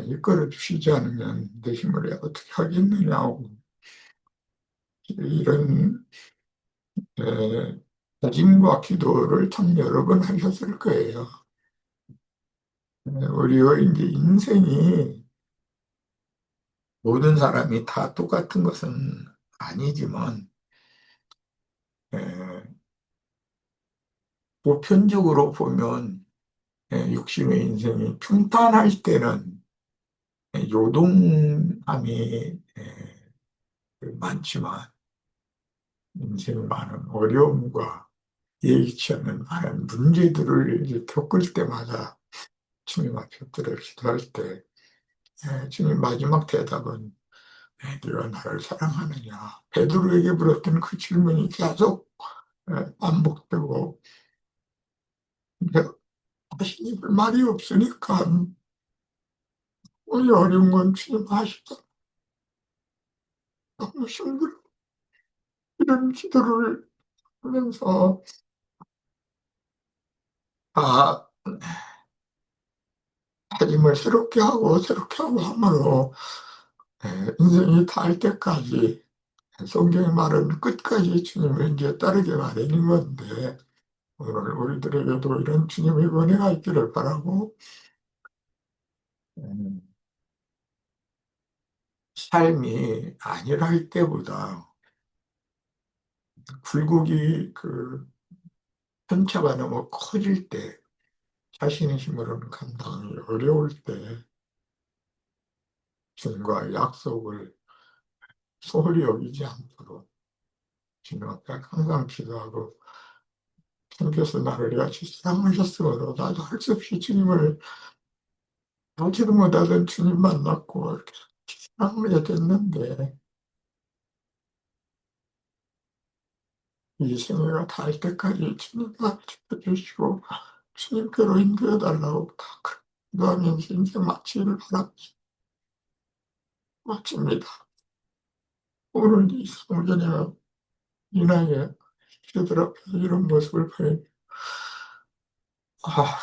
이끌어 주시지 않으면 내 힘으로 어떻게 하겠느냐고 이런 다짐과 기도를 참 여러 번 하셨을 거예요. 우리의 이제 인생이 모든 사람이 다 똑같은 것은 아니지만 보편적으로 보면 육신의 인생이 평탄할 때는 요동함이 많지만 인생의 많은 어려움과 예기치 않은 많은 문제들을 이제 겪을 때마다 주님 앞에 엎드려 기도할 때 주님 마지막 대답은 네가 나를 사랑하느냐 베드로에게 물었던 그 질문이 계속 반복되고 다시 입을 말이 없으니까 우리 어려운 건 주님 아시다 너무 힘들어 이런 기도를 하면서 다짐을 새롭게 하고 함으로 인생이 닿을 때까지 성경의 말은 끝까지 주님을 이제 따르게 마련인 건데 오늘 우리들에게도 이런 주님의 은혜가 있기를 바라고 삶이 안일할 때보다 굴곡이 그 편차가 너무 커질 때 자신의 힘으로는 감당이 어려울 때 주님과의 약속을 소홀히 여기지 않도록 주님 앞에 항상 기도하고 주님께서 나를 같이 사랑하셨으므로 나도 할 수 없이 주님을 알지도 못하던 주님 만났고 이렇게 사랑을 해야 됐는데 이 생애가 닿을 때까지 주님 나를 지켜주시고 주님께로 인도해달라고 다 기도하면서 인생 마치기를 바랍니다. 마칩니다. 오늘 이 성전에 이나의 저들 앞에서 이런 모습을 보니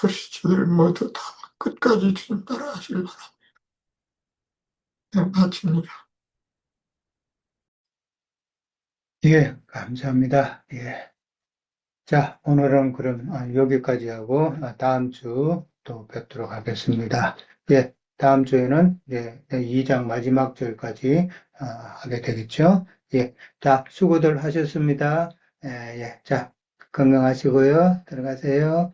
우리 저들 모두 다 끝까지 주님 따라하시길 바랍니다. 네, 마칩니다. 예, 감사합니다. 예. 자, 오늘은 그럼 여기까지 하고 다음 주 또 뵙도록 하겠습니다. 예, 다음 주에는 이제 2장 마지막 절까지 하게 되겠죠. 예, 자, 수고들 하셨습니다. 예, 자, 건강하시고요. 들어가세요.